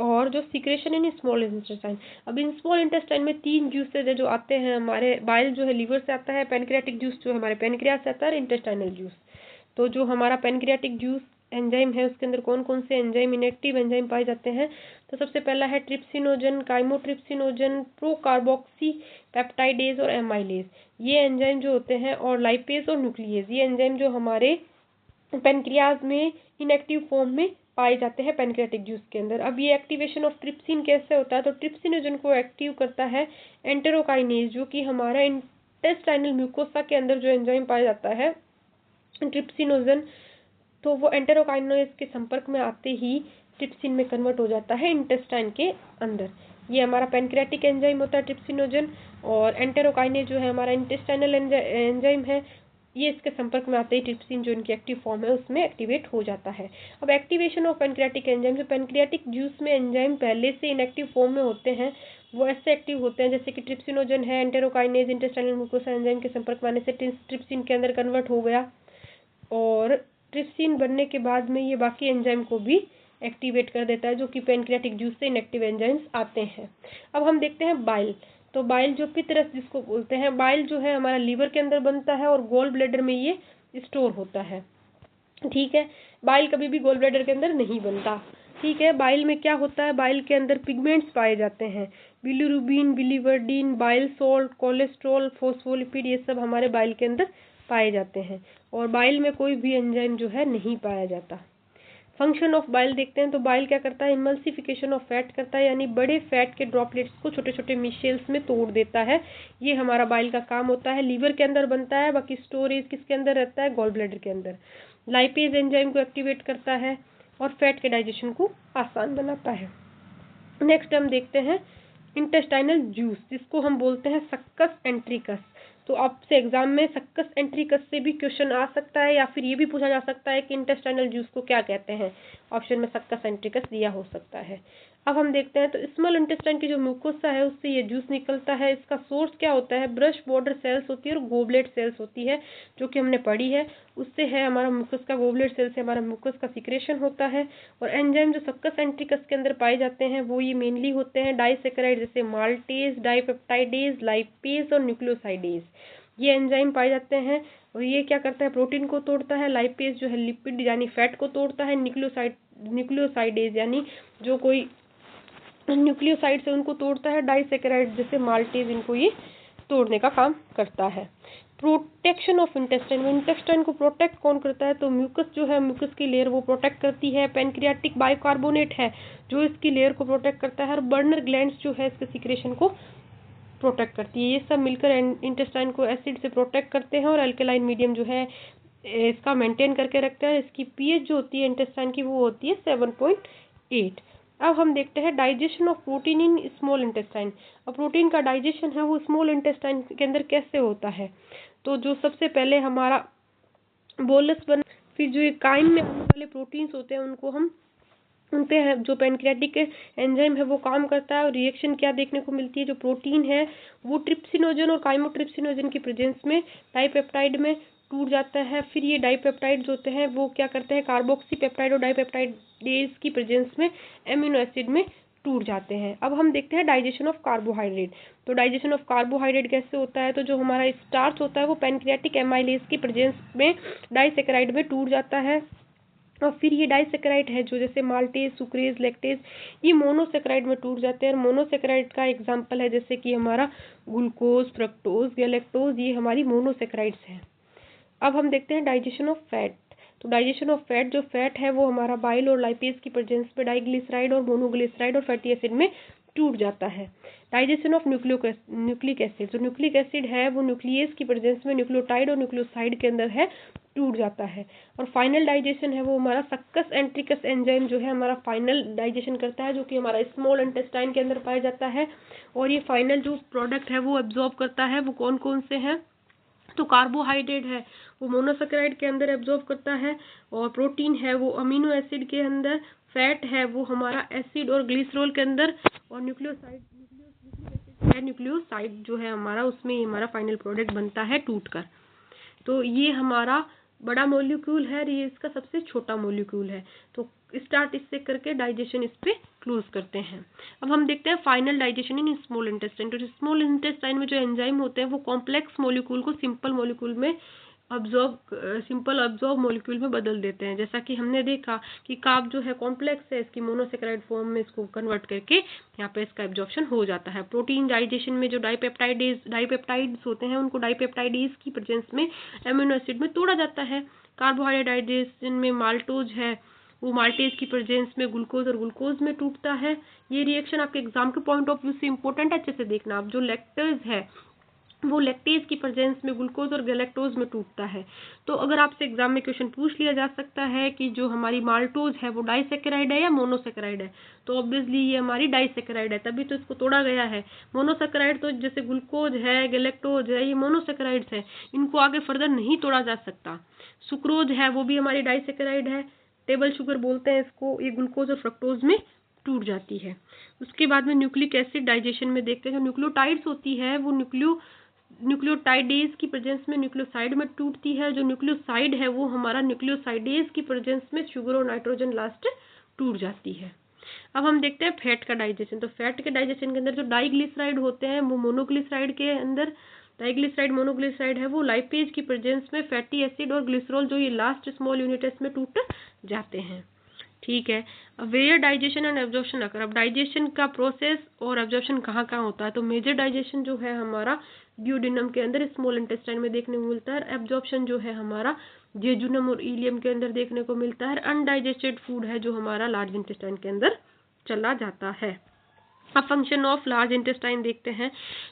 और जो सीक्रेशन इन स्मॉल इंटेस्टाइन, अब इन स्मॉल इंटेस्टाइन में 3 जूसेज है जो आते हैं हमारे, बाइल जो है लीवर से आता है, पेनक्रियाटिक जूस जो हमारे पेनक्रियास से आता है, और इंटेस्टाइनल जूस। तो जो हमारा पेनक्रियाटिक जूस एंजाइम है उसके अंदर कौन कौन से एंजाइम, इनएक्टिव एंजाइम पाए जाते हैं, तो सबसे पहला है ट्रिप्सिनोजन, काइमोट्रिप्सिनोजन, प्रोकार्बोक्सी पेप्टाइडेज और एमाइलेज। ये एंजाइम जो होते हैं, और लाइपेज और न्यूक्लियेज, ये एंजाइम जो हमारे पेनक्रियाज में इनएक्टिव फॉर्म में पाए जाते हैं पेनक्रियाटिक जूस के अंदर। अब ये एक्टिवेशन ऑफ ट्रिप्सिन कैसे होता है, तो ट्रिप्सिनोजन को एक्टिव करता है एंटेरोकाइनेज, जो कि हमारा इंटेस्टाइनल म्यूकोसा के अंदर जो एंजाइम पाया जाता है ट्रिप्सिनोजन, तो वो एंटेरोकाइनेज के संपर्क में आते ही ट्रिप्सिन में कन्वर्ट हो जाता है इंटेस्टाइन के अंदर। ये हमारा पेनक्रियाटिक एंजाइम होता है ट्रिप्सिनोजन, और एंटेरोकाइनेज जो है हमारा इंटेस्टाइनल एंजाइम है, ये इसके संपर्क में आते ही ट्रिप्सिन जो इनकी एक्टिव फॉर्म है उसमें एक्टिवेट हो जाता है। अब एक्टिवेशन ऑफ पेनक्रियाटिक एंजाइम, जो पेनक्रियाटिक जूस में एंजाइम पहले से इनएक्टिव फॉर्म में होते हैं वो ऐसे एक्टिव होते हैं जैसे कि ट्रिप्सिनोजन है, एंटेरोकाइनेज इंटेस्टाइनल म्यूकोसा एंजाइम के संपर्क में आने से ट्रिप्सिन के अंदर कन्वर्ट हो गया, और ट्रिप्सिन बनने के बाद में ये बाकी एंजाइम को भी एक्टिवेट कर देता है जो कि पेनक्रियाटिक जूस से इनएक्टिव एंजाइम्स आते हैं। अब हम देखते हैं बाइल। तो बाइल जो पित्तरस जिसको बोलते हैं, बाइल जो है हमारा लीवर के अंदर बनता है और गॉल ब्लैडर में ये स्टोर होता है। ठीक है, बाइल कभी भी गॉल ब्लैडर के अंदर नहीं बनता। ठीक है, बाइल में क्या होता है, बाइल के अंदर पिगमेंट्स पाए जाते हैं, bilirubin, biliverdin, bile salt, cholesterol, phospholipid, ये सब हमारे बाइल के अंदर पाए जाते हैं। और बाइल में कोई भी एंजाइम जो है नहीं पाया जाता। फंक्शन ऑफ बाइल देखते हैं, तो बाइल क्या करता है, इमल्सिफिकेशन ऑफ फैट करता है, यानी बड़े फैट के ड्रॉपलेट्स को छोटे छोटे मिशेल्स में तोड़ देता है। ये हमारा बाइल का काम होता है। लीवर के अंदर बनता है, बाकी स्टोरेज किसके अंदर रहता है, गॉल ब्लैडर के अंदर। लाइपेज एंजाइम को एक्टिवेट करता है और फैट के डाइजेशन को आसान बनाता है। नेक्स्ट हम देखते हैं इंटेस्टाइनल जूस, जिसको हम बोलते हैं सक्कस एंट्रिकस। तो आपसे एग्जाम में सक्कस एंट्रिकस से भी क्वेश्चन आ सकता है, या फिर ये भी पूछा जा सकता है कि इंटेस्टाइनल जूस को क्या कहते हैं। ऑप्शन में सक्कस एंट्रिकस दिया हो सकता है। अब हम देखते हैं, तो स्मॉल इंटेस्टाइन की जो म्यूकोसा है उससे ये जूस निकलता है। इसका सोर्स क्या होता है, ब्रश बॉर्डर सेल्स होती है और गोबलेट सेल्स होती है, जो कि हमने पढ़ी है। उससे है हमारा म्यूकस का, गोबलेट सेल से हमारा म्यूकस का सिक्रेशन होता है। और एंजाइम जो सक्कस एंट्रिकस के अंदर पाए जाते हैं वो ये मेनली होते हैं डाइसेकेराइड, जैसे माल्टेज, डाइपेप्टाइडेज, लाइपेज और न्यूक्लियोसाइडेज। ये एंजाइम पाए जाते हैं और ये क्या करता है, प्रोटीन को तोड़ता है। लाइपेज जो है लिपिड यानी फैट को तोड़ता है। न्यूक्लियोसाइडेज यानी जो कोई न्यूक्लियोसाइड से उनको तोड़ता है। डाइसेकेराइड जैसे माल्टेज, इनको ये तोड़ने का काम करता है। प्रोटेक्शन ऑफ इंटेस्टाइन, इंटेस्टाइन को प्रोटेक्ट कौन करता है, तो म्यूकस जो है, म्यूकस की लेयर वो प्रोटेक्ट करती है। पेनक्रियाटिक बाइकार्बोनेट है जो इसकी लेयर को प्रोटेक्ट करता है। और बर्नर ग्लैंड्स जो है इसके सिक्रेशन को प्रोटेक्ट करती है। ये सब मिलकर इंटेस्टाइन को एसिड से प्रोटेक्ट करते हैं और अल्कलाइन मीडियम जो है इसका मेंटेन करके रखते हैं। इसकी पीएच जो होती है इंटेस्टाइन की वो होती है 7.8। अब हम देखते हैं digestion of protein in small intestine. अब प्रोटीन का डाइजेशन है वो स्मॉल इंटेस्टाइन के अंदर कैसे होता है, तो जो सबसे पहले हमारा बोलस बन, फिर जो ये काइम में आने वाले प्रोटीन्स होते हैं उनको हम उनपे है जो पेनक्रियाटिक एंजाइम है वो काम करता है। और रिएक्शन क्या देखने को मिलती है, जो प्रोटीन है वो ट्रिप्सिनोजन और काइमोट्रिप्सिनोजन की प्रेजेंस में डाइपेप्टाइड में टूट जाता है। फिर ये डाइपेप्टाइड्स होते हैं वो क्या करते हैं, कार्बोक्सी पेप्टाइड और डाइपेप्टाइडेज की प्रेजेंस में एमिनो एसिड में टूट जाते हैं। अब हम देखते हैं डाइजेशन ऑफ कार्बोहाइड्रेट। तो डाइजेशन ऑफ कार्बोहाइड्रेट कैसे होता है, तो जो हमारा स्टार्च होता है वो पेनक्रियाटिक एमाइलेज की प्रेजेंस में डाइसेकेराइड में टूट जाता है। और फिर ये डाइसेकेराइड है जो जैसे माल्टेज, सुक्रेज, लैक्टेज, ये मोनोसेकेराइड में टूट जाते हैं। और मोनोसेकेराइड का एग्जांपल है जैसे कि हमारा ग्लूकोज, फ्रक्टोज, गैलेक्टोज, ये हमारी मोनोसेकेराइड्स हैं। अब हम देखते हैं डाइजेशन ऑफ फैट। तो डाइजेशन ऑफ फैट, जो फैट है वो हमारा बाइल और लाइपेज की प्रेजेंस में डाइग्लिसराइड और मोनोग्लिसराइड और फैटी एसिड में टूट जाता है। डाइजेशन ऑफ न्यूक्लिक एसिड, जो न्यूक्लिक एसिड है वो न्यूक्लियस की प्रेजेंस में न्यूक्लियोटाइड और न्यूक्लियोसाइड के अंदर है, टूट जाता है। और फाइनल डाइजेशन है वो हमारा सक्कस एंट्रिकस एंजाइम जो है हमारा फाइनल डाइजेशन करता है, जो कि हमारा स्मॉल इंटेस्टाइन के अंदर पाया जाता है। और ये फाइनल जो प्रोडक्ट है वो एब्जॉर्ब करता है, वो कौन कौन से हैं, तो कार्बोहाइड्रेट है वो मोनोसेकेराइड के अंदर एब्जॉर्ब करता है, और प्रोटीन है वो अमीनो एसिड के अंदर, फैट है वो हमारा एसिड और ग्लिसरॉल के अंदर, और न्यूक्लियोसाइड जो है हमारा उसमें हमारा फाइनल प्रोडक्ट बनता है टूटकर। तो ये हमारा बड़ा मॉलिक्यूल है, ये इसका सबसे छोटा मॉलिक्यूल है। तो स्टार्ट इससे करके डाइजेशन इस पे क्लोज करते हैं। अब हम देखते हैं final digestion in small intestine. तो स्मॉल इंटेस्टाइन में जो एंजाइम होते हैं वो कॉम्प्लेक्स मॉलिक्यूल को सिंपल मॉलिक्यूल में सिंपल अब्जॉर्ब मॉलिक्यूल में बदल देते हैं। जैसा कि हमने देखा कि कार्ब जो है कॉम्प्लेक्स है, इसकी मोनोसेकेराइड फॉर्म में इसको कन्वर्ट करके यहाँ पे इसका एब्जॉर्प्शन हो जाता है। प्रोटीन डाइजेशन में जो डाइपेप्टाइड्स होते हैं उनको डाइपेप्टाइडेज की प्रेजेंस में एमिनो एसिड में तोड़ा जाता है। कार्बोहाइड्रेट डाइजेशन में माल्टोज है वो माल्टेज की प्रेजेंस में ग्लूकोज और ग्लूकोज में टूटता है। ये रिएक्शन आपके एग्जाम के पॉइंट ऑफ व्यू से इंपॉर्टेंट है, अच्छे से देखना आप। जो लैक्टेज है वो लैक्टेज की प्रेजेंस में ग्लूकोज और गैलेक्टोज में टूटता है। तो अगर आपसे एग्जाम में क्वेश्चन पूछ लिया जा सकता है कि जो हमारी माल्टोज है वो डाइसेकेराइड है या मोनोसेकेराइड है, तो ऑब्वियसली ये हमारी डाइसेकेराइड है, तभी तो इसको तोड़ा गया है। मोनोसेकेराइड तो जैसे ग्लूकोज है, गैलेक्टोज है, ये मोनोसेकेराइड्स है, इनको आगे फर्दर नहीं तोड़ा जा सकता। सुक्रोज है वो भी हमारी डाइसेकेराइड है, टेबल शुगर बोलते हैं इसको, ये ग्लूकोज और फ्रक्टोज में टूट जाती है। उसके बाद में न्यूक्लिक एसिड डाइजेशन में देखते हैं, जो न्यूक्लियोटाइड्स होती है वो न्यूक्लियोटाइडेज की प्रेजेंस में न्यूक्लियोसाइड में टूटती है। जो न्यूक्लियोसाइड है वो हमारा न्यूक्लियोसाइडेज की प्रेजेंस में शुगर और नाइट्रोजन लास्ट टूट जाती है। अब हम देखते हैं फैट का डाइजेशन। तो फैट के डाइजेशन के अंदर जो डाइग्लिसराइड होते हैं वो मोनोग्लिसराइड के अंदर डाइग्लिसराइड मोनोग्लिसराइड है वो लाइपेज की प्रेजेंस में फैटी एसिड और ग्लिसरॉल जो ये लास्ट स्मॉल यूनिट है इसमें टूट जाते हैं। ठीक है। अब वेयर डाइजेशन एंड एब्जॉर्प्शन अकर। अब डाइजेशन का प्रोसेस और एब्जॉर्प्शन कहाँ कहाँ होता है, तो मेजर डाइजेशन जो है हमारा ड्यूडेनम के अंदर स्मॉल इंटेस्टाइन में देखने को मिलता है। एब्जॉर्प्शन जो है हमारा जेजुनम और इलियम के अंदर देखने को मिलता है। अनडाइजेस्टेड फूड है जो हमारा लार्ज इंटेस्टाइन के अंदर चला जाता है। अब फंक्शन ऑफ लार्ज इंटेस्टाइन देखते हैं।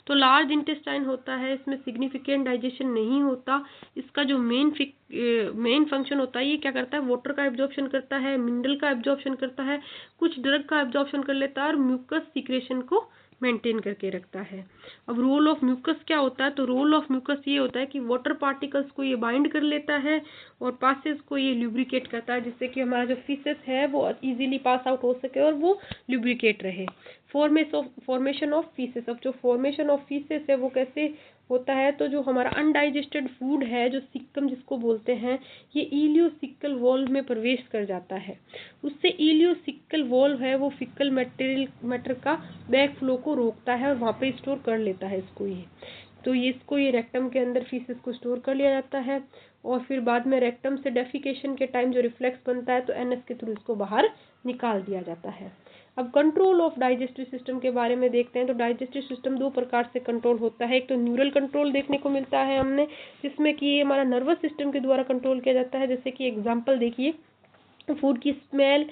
तो लार्ज इंटेस्टाइन होता है इसमें सिग्निफिकेंट डाइजेशन नहीं होता। इसका जो मेन फंक्शन होता है ये क्या करता है, वाटर का एब्जॉर्प्शन करता है, मिनरल का एब्जॉर्प्शन करता है, कुछ ड्रग का एब्जॉर्प्शन कर लेता है और म्यूकस सीक्रेशन को मेंटेन करके रखता है। अब रोल ऑफ म्यूकस क्या होता है, तो रोल ऑफ म्यूकस ये होता है कि वाटर पार्टिकल्स को ये बाइंड कर लेता है और पासेस को ये लुब्रिकेट करता है जिससे कि हमारा जो फीसेस है वो इजीली पास आउट हो सके और वो लुब्रिकेट रहे। Formation of faeces. अब जो फॉर्मेशन ऑफ फीसेस है वो कैसे होता है, तो जो हमारा अनडाइजेस्टेड फूड है जो सिक्कम जिसको बोलते हैं ये इलियोसिकल वॉल्व में प्रवेश कर जाता है। उससे इलियोसिकल वॉल्व है वो फिकल मैटर का बैक फ्लो को रोकता है और वहाँ पे स्टोर कर लेता है इसको ये। तो ये इसको ये रेक्टम के अंदर फीसेस को स्टोर कर लिया जाता है और फिर बाद में रेक्टम से डेफिकेशन के टाइम जो रिफ्लेक्स बनता है तो एनएस के थ्रू इसको बाहर निकाल दिया जाता है। अब कंट्रोल ऑफ डाइजेस्टिव सिस्टम के बारे में देखते हैं। तो डाइजेस्टिव सिस्टम दो प्रकार से कंट्रोल होता है। एक तो न्यूरल कंट्रोल देखने को मिलता है हमने, जिसमें कि ये हमारा नर्वस सिस्टम के द्वारा कंट्रोल किया जाता है। जैसे कि एग्जांपल देखिए, फूड की स्मेल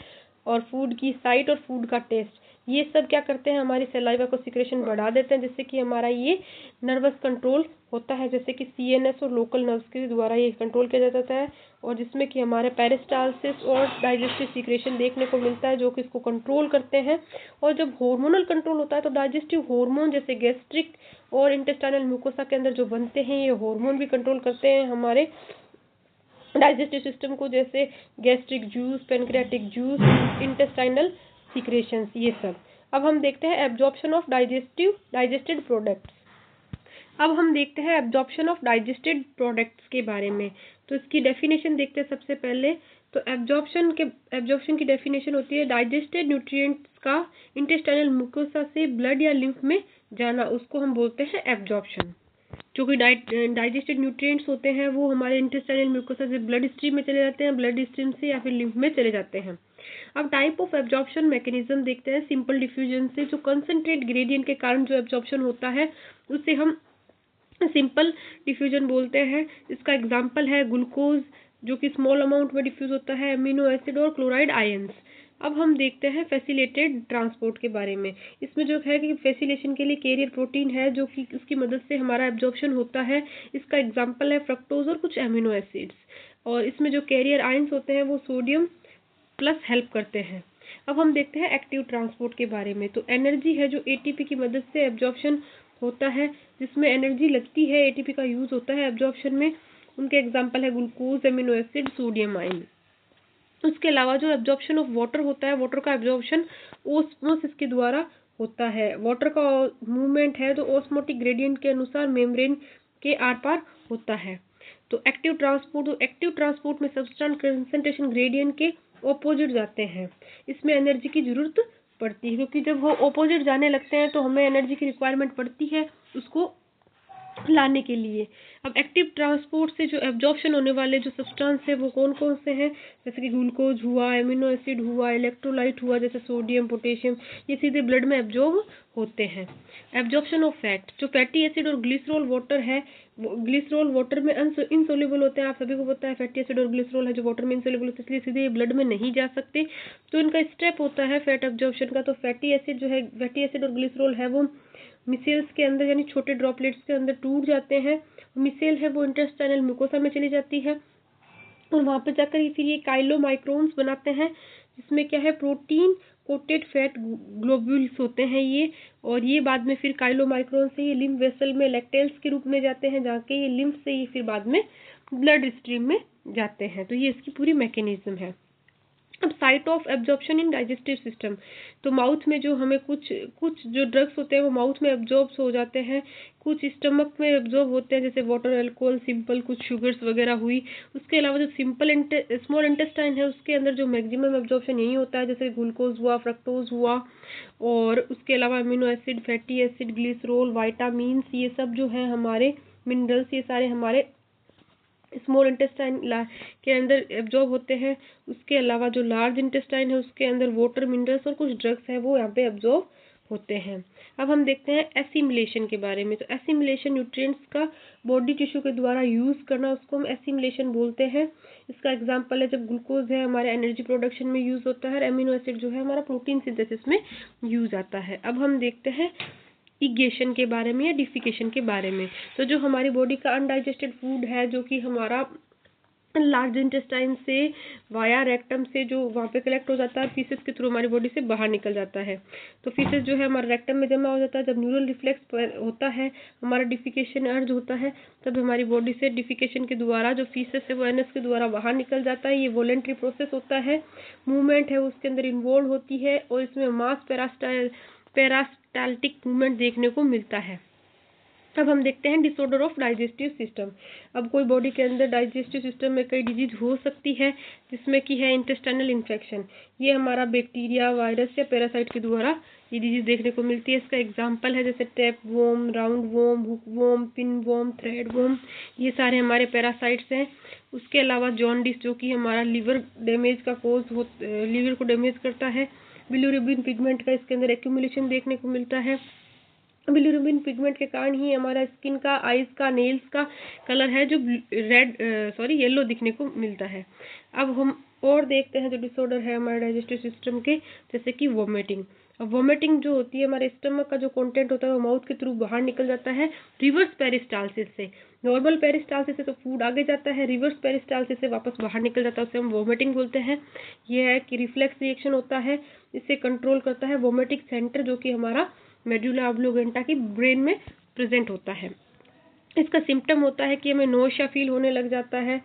और फूड की साइट और फूड का टेस्ट, ये सब क्या करते हैं हमारी सलाइवा को सिक्रेशन बढ़ा देते हैं जिससे कि हमारा ये नर्वस कंट्रोल होता है। जैसे कि सीएनएस और लोकल नर्व्स के द्वारा ये कंट्रोल किया जाता है और जिसमें कि हमारे पेरिस्टालसिस और डाइजेस्टिव सीक्रेशन देखने को मिलता है जो कि इसको कंट्रोल करते हैं। और जब हार्मोनल कंट्रोल होता है तो डाइजेस्टिव हार्मोन जैसे गैस्ट्रिक और इंटेस्टाइनल म्यूकोसा के अंदर जो बनते हैं ये हार्मोन भी कंट्रोल करते हैं हमारे डाइजेस्टिव सिस्टम को, जैसे gastric juice, pancreatic juice, intestinal secretions, ये सब। अब हम देखते हैं एब्जॉर्प्शन ऑफ डाइजेस्टेड प्रोडक्ट्स। अब हम देखते हैं एब्जॉर्प्शन ऑफ डाइजेस्टेड प्रोडक्ट्स के बारे में। तो इसकी डेफिनेशन देखते हैं सबसे पहले। तो एब्जॉर्प्शन की डेफिनेशन होती है डाइजेस्टेड न्यूट्रिएंट्स का इंटेस्टाइनल म्यूकोसा से ब्लड या लिम्फ में जाना, उसको हम बोलते हैं एब्जॉर्प्शन। जो कि डाइजेस्टेड न्यूट्रिएंट्स होते हैं वो हमारे इंटेस्टाइनल म्यूकोसा से ब्लड स्ट्रीम में चले जाते हैं, ब्लड स्ट्रीम से या फिर लिम्फ में चले जाते हैं। अब टाइप ऑफ एब्जॉर्प्शन मैकेनिज्म देखते हैं। सिंपल डिफ्यूजन से जो कंसंट्रेट ग्रेडियंट के कारण जो एब्जॉर्प्शन होता है उसे हम सिंपल डिफ्यूजन बोलते हैं। इसका एग्जांपल है ग्लूकोज जो कि स्मॉल अमाउंट में डिफ्यूज होता है, अमीनो एसिड और क्लोराइड आयंस। अब हम देखते हैं फैसिलिटेड ट्रांसपोर्ट के बारे में। इसमें जो है कि फैसिलेशन के लिए कैरियर प्रोटीन है जो कि उसकी मदद से हमारा एब्जॉर्प्शन होता है। इसका एग्जांपल है फ्रक्टोज और कुछ एमिनो एसिड्स। और इसमें जो कैरियर आयंस होते हैं वो सोडियम प्लस हेल्प करते हैं। अब हम देखते हैं एक्टिव ट्रांसपोर्ट के बारे में। तो एनर्जी है जो एटीपी की मदद से एब्जॉर्प्शन होता है, जिसमें एनर्जी लगती है, एटीपी का यूज होता है एब्जॉर्प्शन में। उनके एग्जांपल है glucose, amino acid, sodium ion. उसके अलावा जो एब्जॉर्प्शन ऑफ वाटर होता है, वाटर का एब्जॉर्प्शन ओस्मोसिस के द्वारा होता है। वाटर का मूवमेंट है तो ओस्मोटिक ग्रेडियंट के अनुसार मेम्ब्रेन के आर पार होता है। तो एक्टिव ट्रांसपोर्ट में सब्सटेंस कंसंट्रेशन ग्रेडियंट के ऑपोजिट जाते हैं। इसमें एनर्जी की जरूरत पड़ती है क्योंकि जब वो ऑपोजिट जाने लगते हैं तो हमें एनर्जी की रिक्वायरमेंट पड़ती है उसको लाने के लिए। अब एक्टिव ट्रांसपोर्ट से जो एब्जॉर्प्शन होने वाले जो सब्सटेंस है वो कौन कौन से हैं, जैसे कि ग्लूकोज हुआ, एमिनो एसिड हुआ, इलेक्ट्रोलाइट हुआ जैसे सोडियम, पोटेशियम, ये सीधे ब्लड में एब्जॉर्ब होते हैं। एब्जॉर्प्शन ऑफ फैट, जो फैटी एसिड और ग्लिसरॉल वाटर है, ग्लिसरॉल वाटर में इनसोल्यूबल होते हैं। आप सभी को पता है फैटी एसिड और ग्लिसरॉल है जो वाटर में इनसोल्यूबल होते हैं, इसलिए सीधे ब्लड में नहीं जा सकते। तो इनका स्टेप होता है फैट एब्जॉर्प्शन का। तो फैटी एसिड और ग्लिसरॉल है वो मिसेल्स के अंदर यानी छोटे ड्रॉपलेट्स के अंदर टूट जाते हैं। मिसेल है वो इंटेस्टाइनल म्यूकोसा में चली जाती है और वहाँ पे जाकर फिर ये काइलोमाइक्रोन्स बनाते हैं जिसमें क्या है प्रोटीन कोटेड फैट ग्लोब्यूल्स होते हैं ये। और ये बाद में फिर काइलोमाइक्रोन से ये लिम्फ वेसल में लैक्टेल्स के रूप में जाते हैं, जाके ये लिम्फ से ये फिर बाद में ब्लड स्ट्रीम में जाते हैं। तो ये इसकी पूरी मैकेनिज्म है। अब site of absorption in digestive system, तो माउथ में जो हमें कुछ कुछ जो ड्रग्स होते हैं वो माउथ में एब्जॉर्ब हो जाते हैं, कुछ स्टमक में एब्जॉर्ब होते हैं, जैसे वाटर, अल्कोहल, सिंपल कुछ शुगर्स वगैरह हुई। उसके अलावा जो स्मॉल इंटेस्टाइन है उसके अंदर जो मैक्सिमम एब्जॉर्प्शन यही होता है, जैसे ग्लूकोज हुआ, फ्रक्टोज हुआ, और उसके अलावा amino acid, fatty acid, glycerol, vitamin, ये सब जो है हमारे मिनरल्स, ये सारे हमारे स्मॉल इंटेस्टाइन के अंदर एब्जॉर्ब होते हैं। उसके अलावा जो लार्ज इंटेस्टाइन है उसके अंदर वाटर, मिनरल्स और कुछ ड्रग्स है वो यहाँ पे एब्जॉर्ब होते हैं। अब हम देखते हैं एसिमिलेशन के बारे में। तो एसिमिलेशन, न्यूट्रिएंट्स का बॉडी टिश्यू के द्वारा यूज करना, उसको हम एसिमिलेशन बोलते हैं। इसका एग्जांपल है जब ग्लूकोज है हमारे एनर्जी प्रोडक्शन में यूज होता है, और एमिनो एसिड जो है हमारा प्रोटीन सिंथेसिस में यूज आता है। अब हम देखते हैं इगेशन के बारे में या डिफिकेशन के बारे में। तो जो हमारी बॉडी का अनडाइजेस्टेड फूड है, जो कि हमारा लार्ज इंटेस्टाइन से वाया रेक्टम से जो वहाँ पे कलेक्ट हो जाता है, फीसेस के थ्रू हमारी बॉडी से बाहर निकल जाता है। तो फीसेस जो है हमारे रेक्टम में जमा हो जाता है। जब न्यूरल रिफ्लेक्स होता है, हमारा डिफिकेशन अर्ज होता है, तब हमारी बॉडी से डिफिकेशन के द्वारा जो फीसेस है वो एनस के द्वारा बाहर निकल जाता है। ये वॉलेंट्री प्रोसेस होता है, मूवमेंट है उसके अंदर इन्वॉल्व होती है, और इसमें मास पेरास्टाल्टिक मूवमेंट देखने को मिलता है। अब हम देखते हैं डिसऑर्डर ऑफ डाइजेस्टिव सिस्टम। अब कोई बॉडी के अंदर डाइजेस्टिव सिस्टम में कई डिजीज हो सकती है, जिसमें कि है इंटेस्टाइनल इन्फेक्शन। ये हमारा बैक्टीरिया, वायरस या पैरासाइट के द्वारा ये डिजीज देखने को मिलती है। इसका एग्जांपल है जैसे tapeworm, roundworm, hookworm, pinworm, threadworm, ये सारे हमारे पैरासाइट्स हैं। उसके अलावा जॉन्डिस, जो कि हमारा लिवर डैमेज का लिवर को डैमेज करता है। बिलिरुबिन पिगमेंट का इसके अंदर एक्यूमुलेशन देखने को मिलता है। बिलिरुबिन पिगमेंट के कारण ही हमारा स्किन का, आईज का, नेल्स का कलर है जो येलो दिखने को मिलता है। अब हम और देखते हैं जो डिसऑर्डर है हमारे डाइजेस्टिव सिस्टम के, जैसे कि वोमिटिंग। अब वोमिटिंग जो होती है, हमारे स्टमक का जो कंटेंट होता है वो माउथ के थ्रू बाहर निकल जाता है रिवर्स पेरिस्टालसिस से। नॉर्मल पेरिस्टालसिस से तो फूड आगे जाता है, रिवर्स पेरिस्टालसिस से वापस बाहर निकल जाता है, उसे हम वोमिटिंग बोलते हैं। यह है कि रिफ्लेक्स रिएक्शन होता है, इसे कंट्रोल करता है वोमिटिक सेंटर, जो कि हमारा मेडुला ऑब्लोगेंटा की ब्रेन में प्रेजेंट होता है। इसका सिम्टम होता है कि हमें नोशिया फील होने लग जाता है।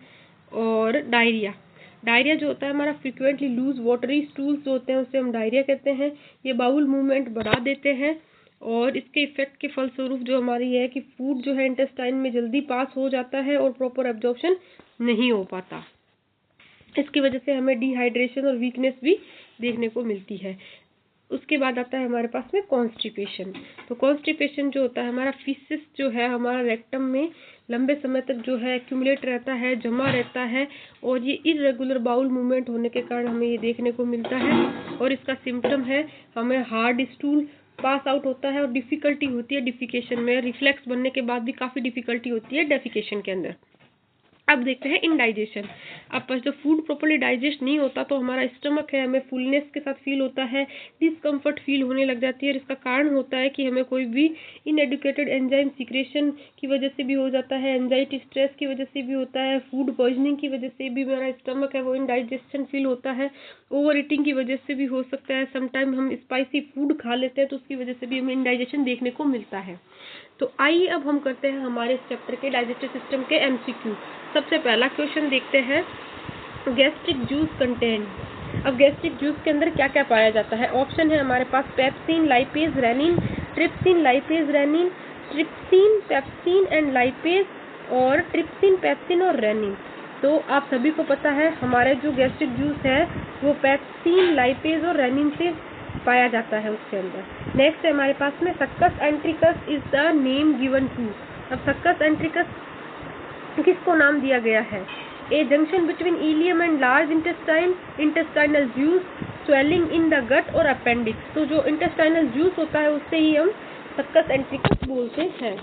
और डायरिया जो होता है हमारा, फ्रीक्वेंटली लूज वाटरी स्टूल्स जो होते हैं उसे हम डायरिया कहते हैं। ये बाउल मूवमेंट बढ़ा देते हैं, और इसके इफेक्ट के फलस्वरूप जो हमारी है कि फूड जो है इंटेस्टाइन में जल्दी पास हो जाता है और प्रॉपर एब्जॉर्प्शन नहीं हो पाता। इसकी वजह से हमें डिहाइड्रेशन और वीकनेस भी देखने को मिलती है। उसके बाद आता है हमारे पास में कॉन्स्टिपेशन। तो कॉन्स्टिपेशन जो होता है हमारा, फीसिस जो है हमारा रेक्टम में लंबे समय तक जो है एक्यूमुलेट रहता है, जमा रहता है, और ये इरेगुलर बाउल मूवमेंट होने के कारण हमें ये देखने को मिलता है। और इसका सिम्टम है हमें हार्ड स्टूल पास आउट होता है, और डिफिकल्टी होती है डिफिकेशन में। रिफ्लेक्स बनने के बाद भी काफ़ी डिफिकल्टी होती है डेफिकेशन के अंदर। अब देखते हैं इनडाइजेशन। अब जब फूड प्रॉपर्ली डाइजेस्ट नहीं होता तो हमारा स्टमक है, हमें फुलनेस के साथ फील होता है, डिस्कम्फर्ट फील होने लग जाती है। और इसका कारण होता है कि हमें कोई भी इनएडुकेटेड एंजाइम सीक्रेशन की वजह से भी हो जाता है, एंजाइटी, स्ट्रेस की वजह से भी होता है, फूड पॉइजनिंग की वजह से भी हमारा स्टमक है वो इनडाइजेशन फील होता है, ओवर ईटिंग की वजह से भी हो सकता है। समटाइम हम स्पाइसी फूड खा लेते हैं तो उसकी वजह से भी हमें इनडाइजेशन देखने को मिलता है। तो आइए अब हम करते हैं हमारे इस चैप्टर के डाइजेस्टिव सिस्टम के एमसीक्यू। सबसे पहला क्वेश्चन देखते हैं, गैस्ट्रिक जूस कंटेन। अब गैस्ट्रिक जूस के अंदर क्या क्या पाया जाता है? ऑप्शन है हमारे पास pepsin, lipase, rennin, trypsin, lipase, rennin, trypsin, pepsin and lipase, और ट्रिप्सिन, पेप्सिन और रेनिन। तो आप सभी को पता है हमारे जो गैस्ट्रिक जूस है वो पेप्सिन, लाइपेज और रेनिन से पाया जाता है उसके अंदर। नेक्स्ट है हमारे पास में succus entericus is the name given to. अब सक्कस एंट्रिकस किसको नाम दिया गया है? A junction between ileum and large intestine, intestinal juice, swelling in the gut और अपेंडिक्स। तो जो इंटेस्टाइनल जूस होता है उससे ही हम सक्कस एंट्रिकस बोलते हैं।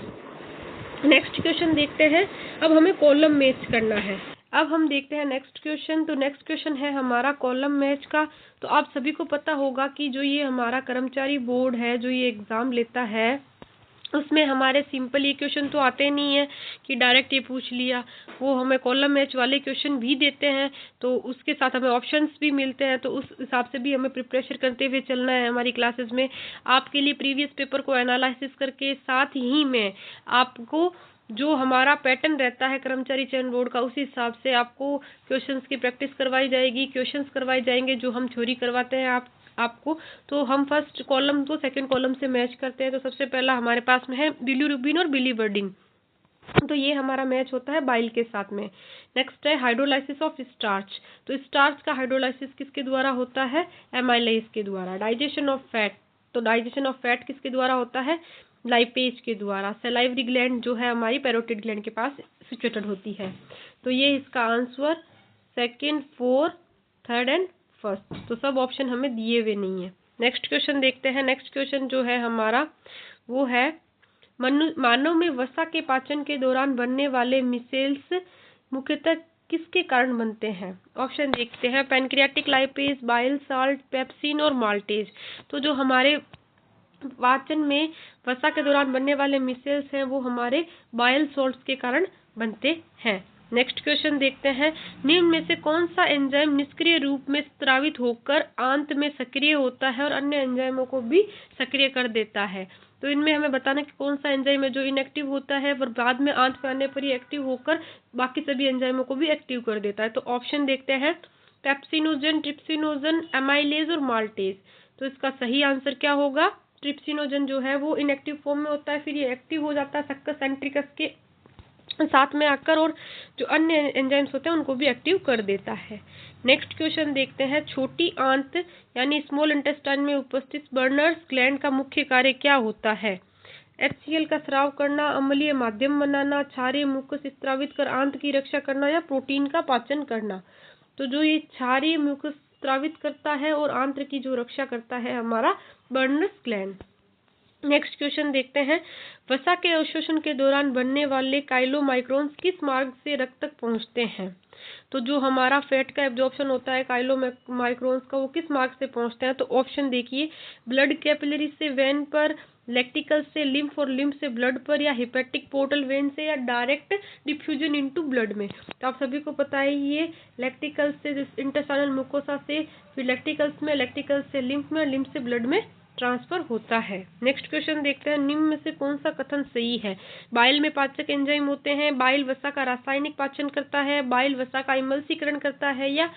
नेक्स्ट क्वेश्चन देखते हैं। अब हमें कॉलम मैच करना है। अब हम देखते हैं नेक्स्ट क्वेश्चन। तो नेक्स्ट क्वेश्चन है हमारा कॉलम मैच का। तो आप सभी को पता होगा कि जो ये हमारा कर्मचारी बोर्ड है जो ये एग्जाम लेता है उसमें हमारे सिंपल ये क्वेश्चन तो आते नहीं है कि डायरेक्ट ये पूछ लिया, वो हमें कॉलम मैच वाले क्वेश्चन भी देते हैं, तो उसके साथ हमें ऑप्शंस भी मिलते हैं। तो उस हिसाब से भी हमें प्रिपरेशन करते हुए चलना है हमारी क्लासेस में। आपके लिए प्रीवियस पेपर को एनालिसिस करके साथ ही में आपको जो हमारा पैटर्न रहता है कर्मचारी चयन बोर्ड का, उसी हिसाब से आपको क्वेश्चंस की प्रैक्टिस करवाई जाएगी, क्वेश्चंस करवाए जाएंगे जो हम थ्योरी करवाते हैं आपको। तो हम फर्स्ट कॉलम को सेकंड कॉलम से मैच करते हैं। तो सबसे पहला हमारे पास में है बिलीरुबिन और बिलीवर्डिन, तो ये हमारा मैच होता है बाइल के साथ में। नेक्स्ट है हाइड्रोलाइसिस ऑफ स्टार्च, तो स्टार्च का हाइड्रोलाइसिस किसके द्वारा होता है? एमाइलेज के द्वारा। डाइजेशन ऑफ फैट, तो डाइजेशन ऑफ फैट किसके द्वारा होता है? लाइपेज के द्वारा। सलाइवरी ग्लैंड जो है हमारी पैरोटिड ग्लैंड के पास सिचुएटेड होती है। तो ये इसका answer second, fourth, third and first, तो सब ऑप्शन हमें दिए हुए नहीं है। नेक्स्ट क्वेश्चन देखते हैं। नेक्स्ट क्वेश्चन जो है हमारा वो है मानव में वसा के पाचन के दौरान बनने वाले मिसेल्स मुख्यतः किसके कारण बनते हैं? ऑप्शन देखते हैं। Pancreatic lipase, bile salt, pepsin और माल्टेज। तो जो हमारे पाचन में वसा के दौरान बनने वाले मिसेल्स हैं वो हमारे बाइल सॉल्ट्स के कारण बनते हैं। नेक्स्ट क्वेश्चन देखते हैं। निम्न में से कौन सा एंजाइम निष्क्रिय रूप में स्रावित होकर आंत में सक्रिय होता है और अन्य एंजाइमों को भी सक्रिय कर देता है? तो इनमें हमें बताना कि कौन सा एंजाइम है जो इनएक्टिव होता है पर बाद में आंत में आने पर ही एक्टिव होकर बाकी सभी एंजाइमों को भी एक्टिव कर देता है। तो ऑप्शन देखते हैं। पेप्सिनोजन, ट्रिप्सिनोजन, एमाइलेज और माल्टेज। तो इसका सही आंसर क्या होगा? ट्रिप्सिनोजन जो है वो इनएक्टिव फॉर्म में होता है, फिर ये एक्टिव हो जाता है सक्कस सेंट्रिकस के साथ में आकर और जो अन्य एंजाइम्स होते हैं उनको भी एक्टिव कर देता है। नेक्स्ट क्वेश्चन देखते हैं। छोटी आंत यानी स्मॉल इंटेस्टाइन में उपस्थित बर्नर्स ग्लैंड का मुख्य कार्य क्या होता है? HCl का स्राव करना, अम्लीय माध्यम बनाना, क्षारीय म्यूकस स्रावित कर आंत की रक्षा करना या प्रोटीन का पाचन करना। तो जो ये क्षारीय म्यूकस स्रावित करता है और आंत की जो रक्षा करता है हमारा बर्नर्स ग्लैंड। नेक्स्ट क्वेश्चन देखते हैं। वसा के अवशोषण के दौरान बनने वाले काइलोमाइक्रोन्स किस मार्ग से रक्त तक पहुंचते हैं? तो जो हमारा फैट का एब्जॉर्प्शन होता है काइलोमाइक्रोन्स का, वो किस मार्ग से पहुंचते हैं? तो ऑप्शन देखिए। ब्लड कैपिलरी से वेन पर, लेक्टिकल से लिम्फ और लिम्फ से ब्लड पर, या हेपेटिक पोर्टल वेन से, या डायरेक्ट डिफ्यूजन इनटू ब्लड में। तो आप सभी को पता है ये लेक्टिकल से इंटेस्टाइनल म्यूकोसा से, फिर लेक्टिकल्स में, लेक्टिकल से लिम्फ में, लिम्फ से ब्लड में ट्रांसफर होता है। नेक्स्ट क्वेश्चन देखते हैं। निम्न में से कौन सा कथन सही है? बाइल में पाचक एंजाइम होते हैं, बाइल वसा का रासायनिक पाचन करता है, बाइल वसा का इमल्सीकरण करता है, या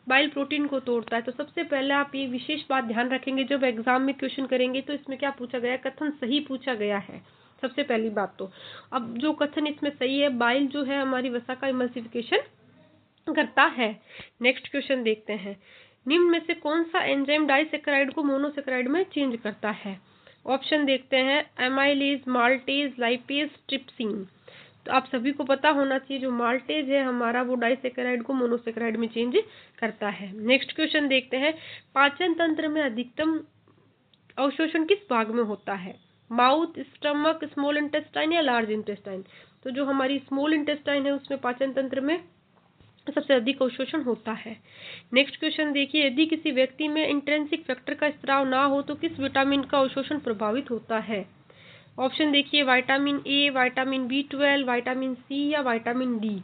बाइल प्रोटीन को तोड़ता है। तो सबसे पहले आप ये विशेष बात ध्यान रखेंगे, जब एग्जाम में क्वेश्चन करेंगे तो इसमें क्या पूछा गया है? कथन सही पूछा गया है सबसे पहली बात। तो अब जो कथन इसमें सही है, बाइल जो है हमारी वसा का इमल्सिफिकेशन करता है। नेक्स्ट क्वेश्चन देखते हैं। निम्न में से कौन सा एंजाइम डाइसेकेराइड को मोनोसेकेराइड में चेंज करता है? ऑप्शन देखते हैं। Amylase, maltase, lipase, trypsin. तो आप सभी को पता होना चाहिए जो माल्टेज है हमारा वो डाइसेकेराइड को मोनोसेकेराइड में चेंज करता है। नेक्स्ट क्वेश्चन देखते हैं। पाचन तंत्र में अधिकतम अवशोषण किस भाग में होता है? माउथ, स्टमक, स्मॉल इंटेस्टाइन या लार्ज इंटेस्टाइन। तो जो हमारी स्मॉल इंटेस्टाइन है उसमें पाचन तंत्र में सबसे अधिक अवशोषण होता है। नेक्स्ट क्वेश्चन देखिए। यदि किसी व्यक्ति में इंट्रिंसिक फैक्टर का स्राव ना हो तो किस विटामिन का अवशोषण प्रभावित होता है? ऑप्शन देखिए। Vitamin A, vitamin B12, vitamin C या विटामिन डी।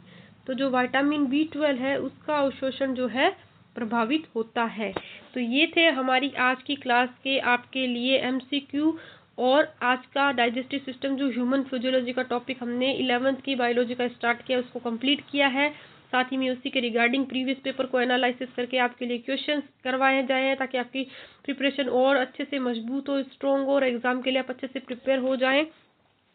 तो जो विटामिन B12 है उसका अवशोषण जो है प्रभावित होता है। तो ये थे हमारी आज की क्लास के आपके लिए MCQ और आज का डाइजेस्टिव सिस्टम जो ह्यूमन फिजियोलॉजी का टॉपिक हमने 11th की बायोलॉजी का स्टार्ट किया उसको कंप्लीट किया है। साथ ही में उसी के रिगार्डिंग प्रीवियस पेपर को एनालिसिस करके आपके लिए क्वेश्चंस करवाए जाएं ताकि आपकी प्रिपरेशन और अच्छे से मजबूत हो, स्ट्रॉन्ग हो और एग्जाम के लिए आप अच्छे से प्रिपेयर हो जाएं।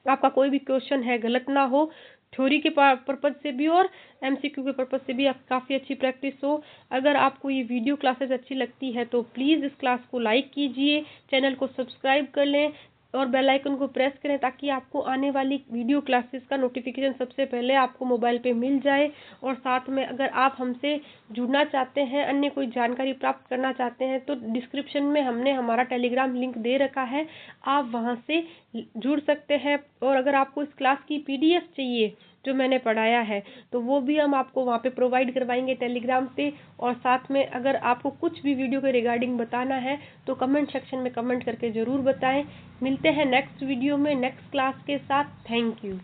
आपका कोई भी क्वेश्चन है गलत ना हो, थ्योरी के पर्पज से भी और MCQ के पर्पज से भी आप काफ़ी अच्छी प्रैक्टिस हो। अगर आपको ये वीडियो क्लासेस अच्छी लगती है तो प्लीज़ इस क्लास को लाइक कीजिए, चैनल को सब्सक्राइब कर लें और बेल आइकन को प्रेस करें ताकि आपको आने वाली वीडियो क्लासेस का नोटिफिकेशन सबसे पहले आपको मोबाइल पे मिल जाए। और साथ में अगर आप हमसे जुड़ना चाहते हैं, अन्य कोई जानकारी प्राप्त करना चाहते हैं तो डिस्क्रिप्शन में हमने हमारा टेलीग्राम लिंक दे रखा है, आप वहां से जुड़ सकते हैं। और अगर आपको इस क्लास की PDF चाहिए जो मैंने पढ़ाया है तो वो भी हम आपको वहाँ पे प्रोवाइड करवाएंगे टेलीग्राम पे। और साथ में अगर आपको कुछ भी वीडियो के रिगार्डिंग बताना है तो कमेंट सेक्शन में कमेंट करके ज़रूर बताएं। मिलते हैं नेक्स्ट वीडियो में नेक्स्ट क्लास के साथ। Thank you.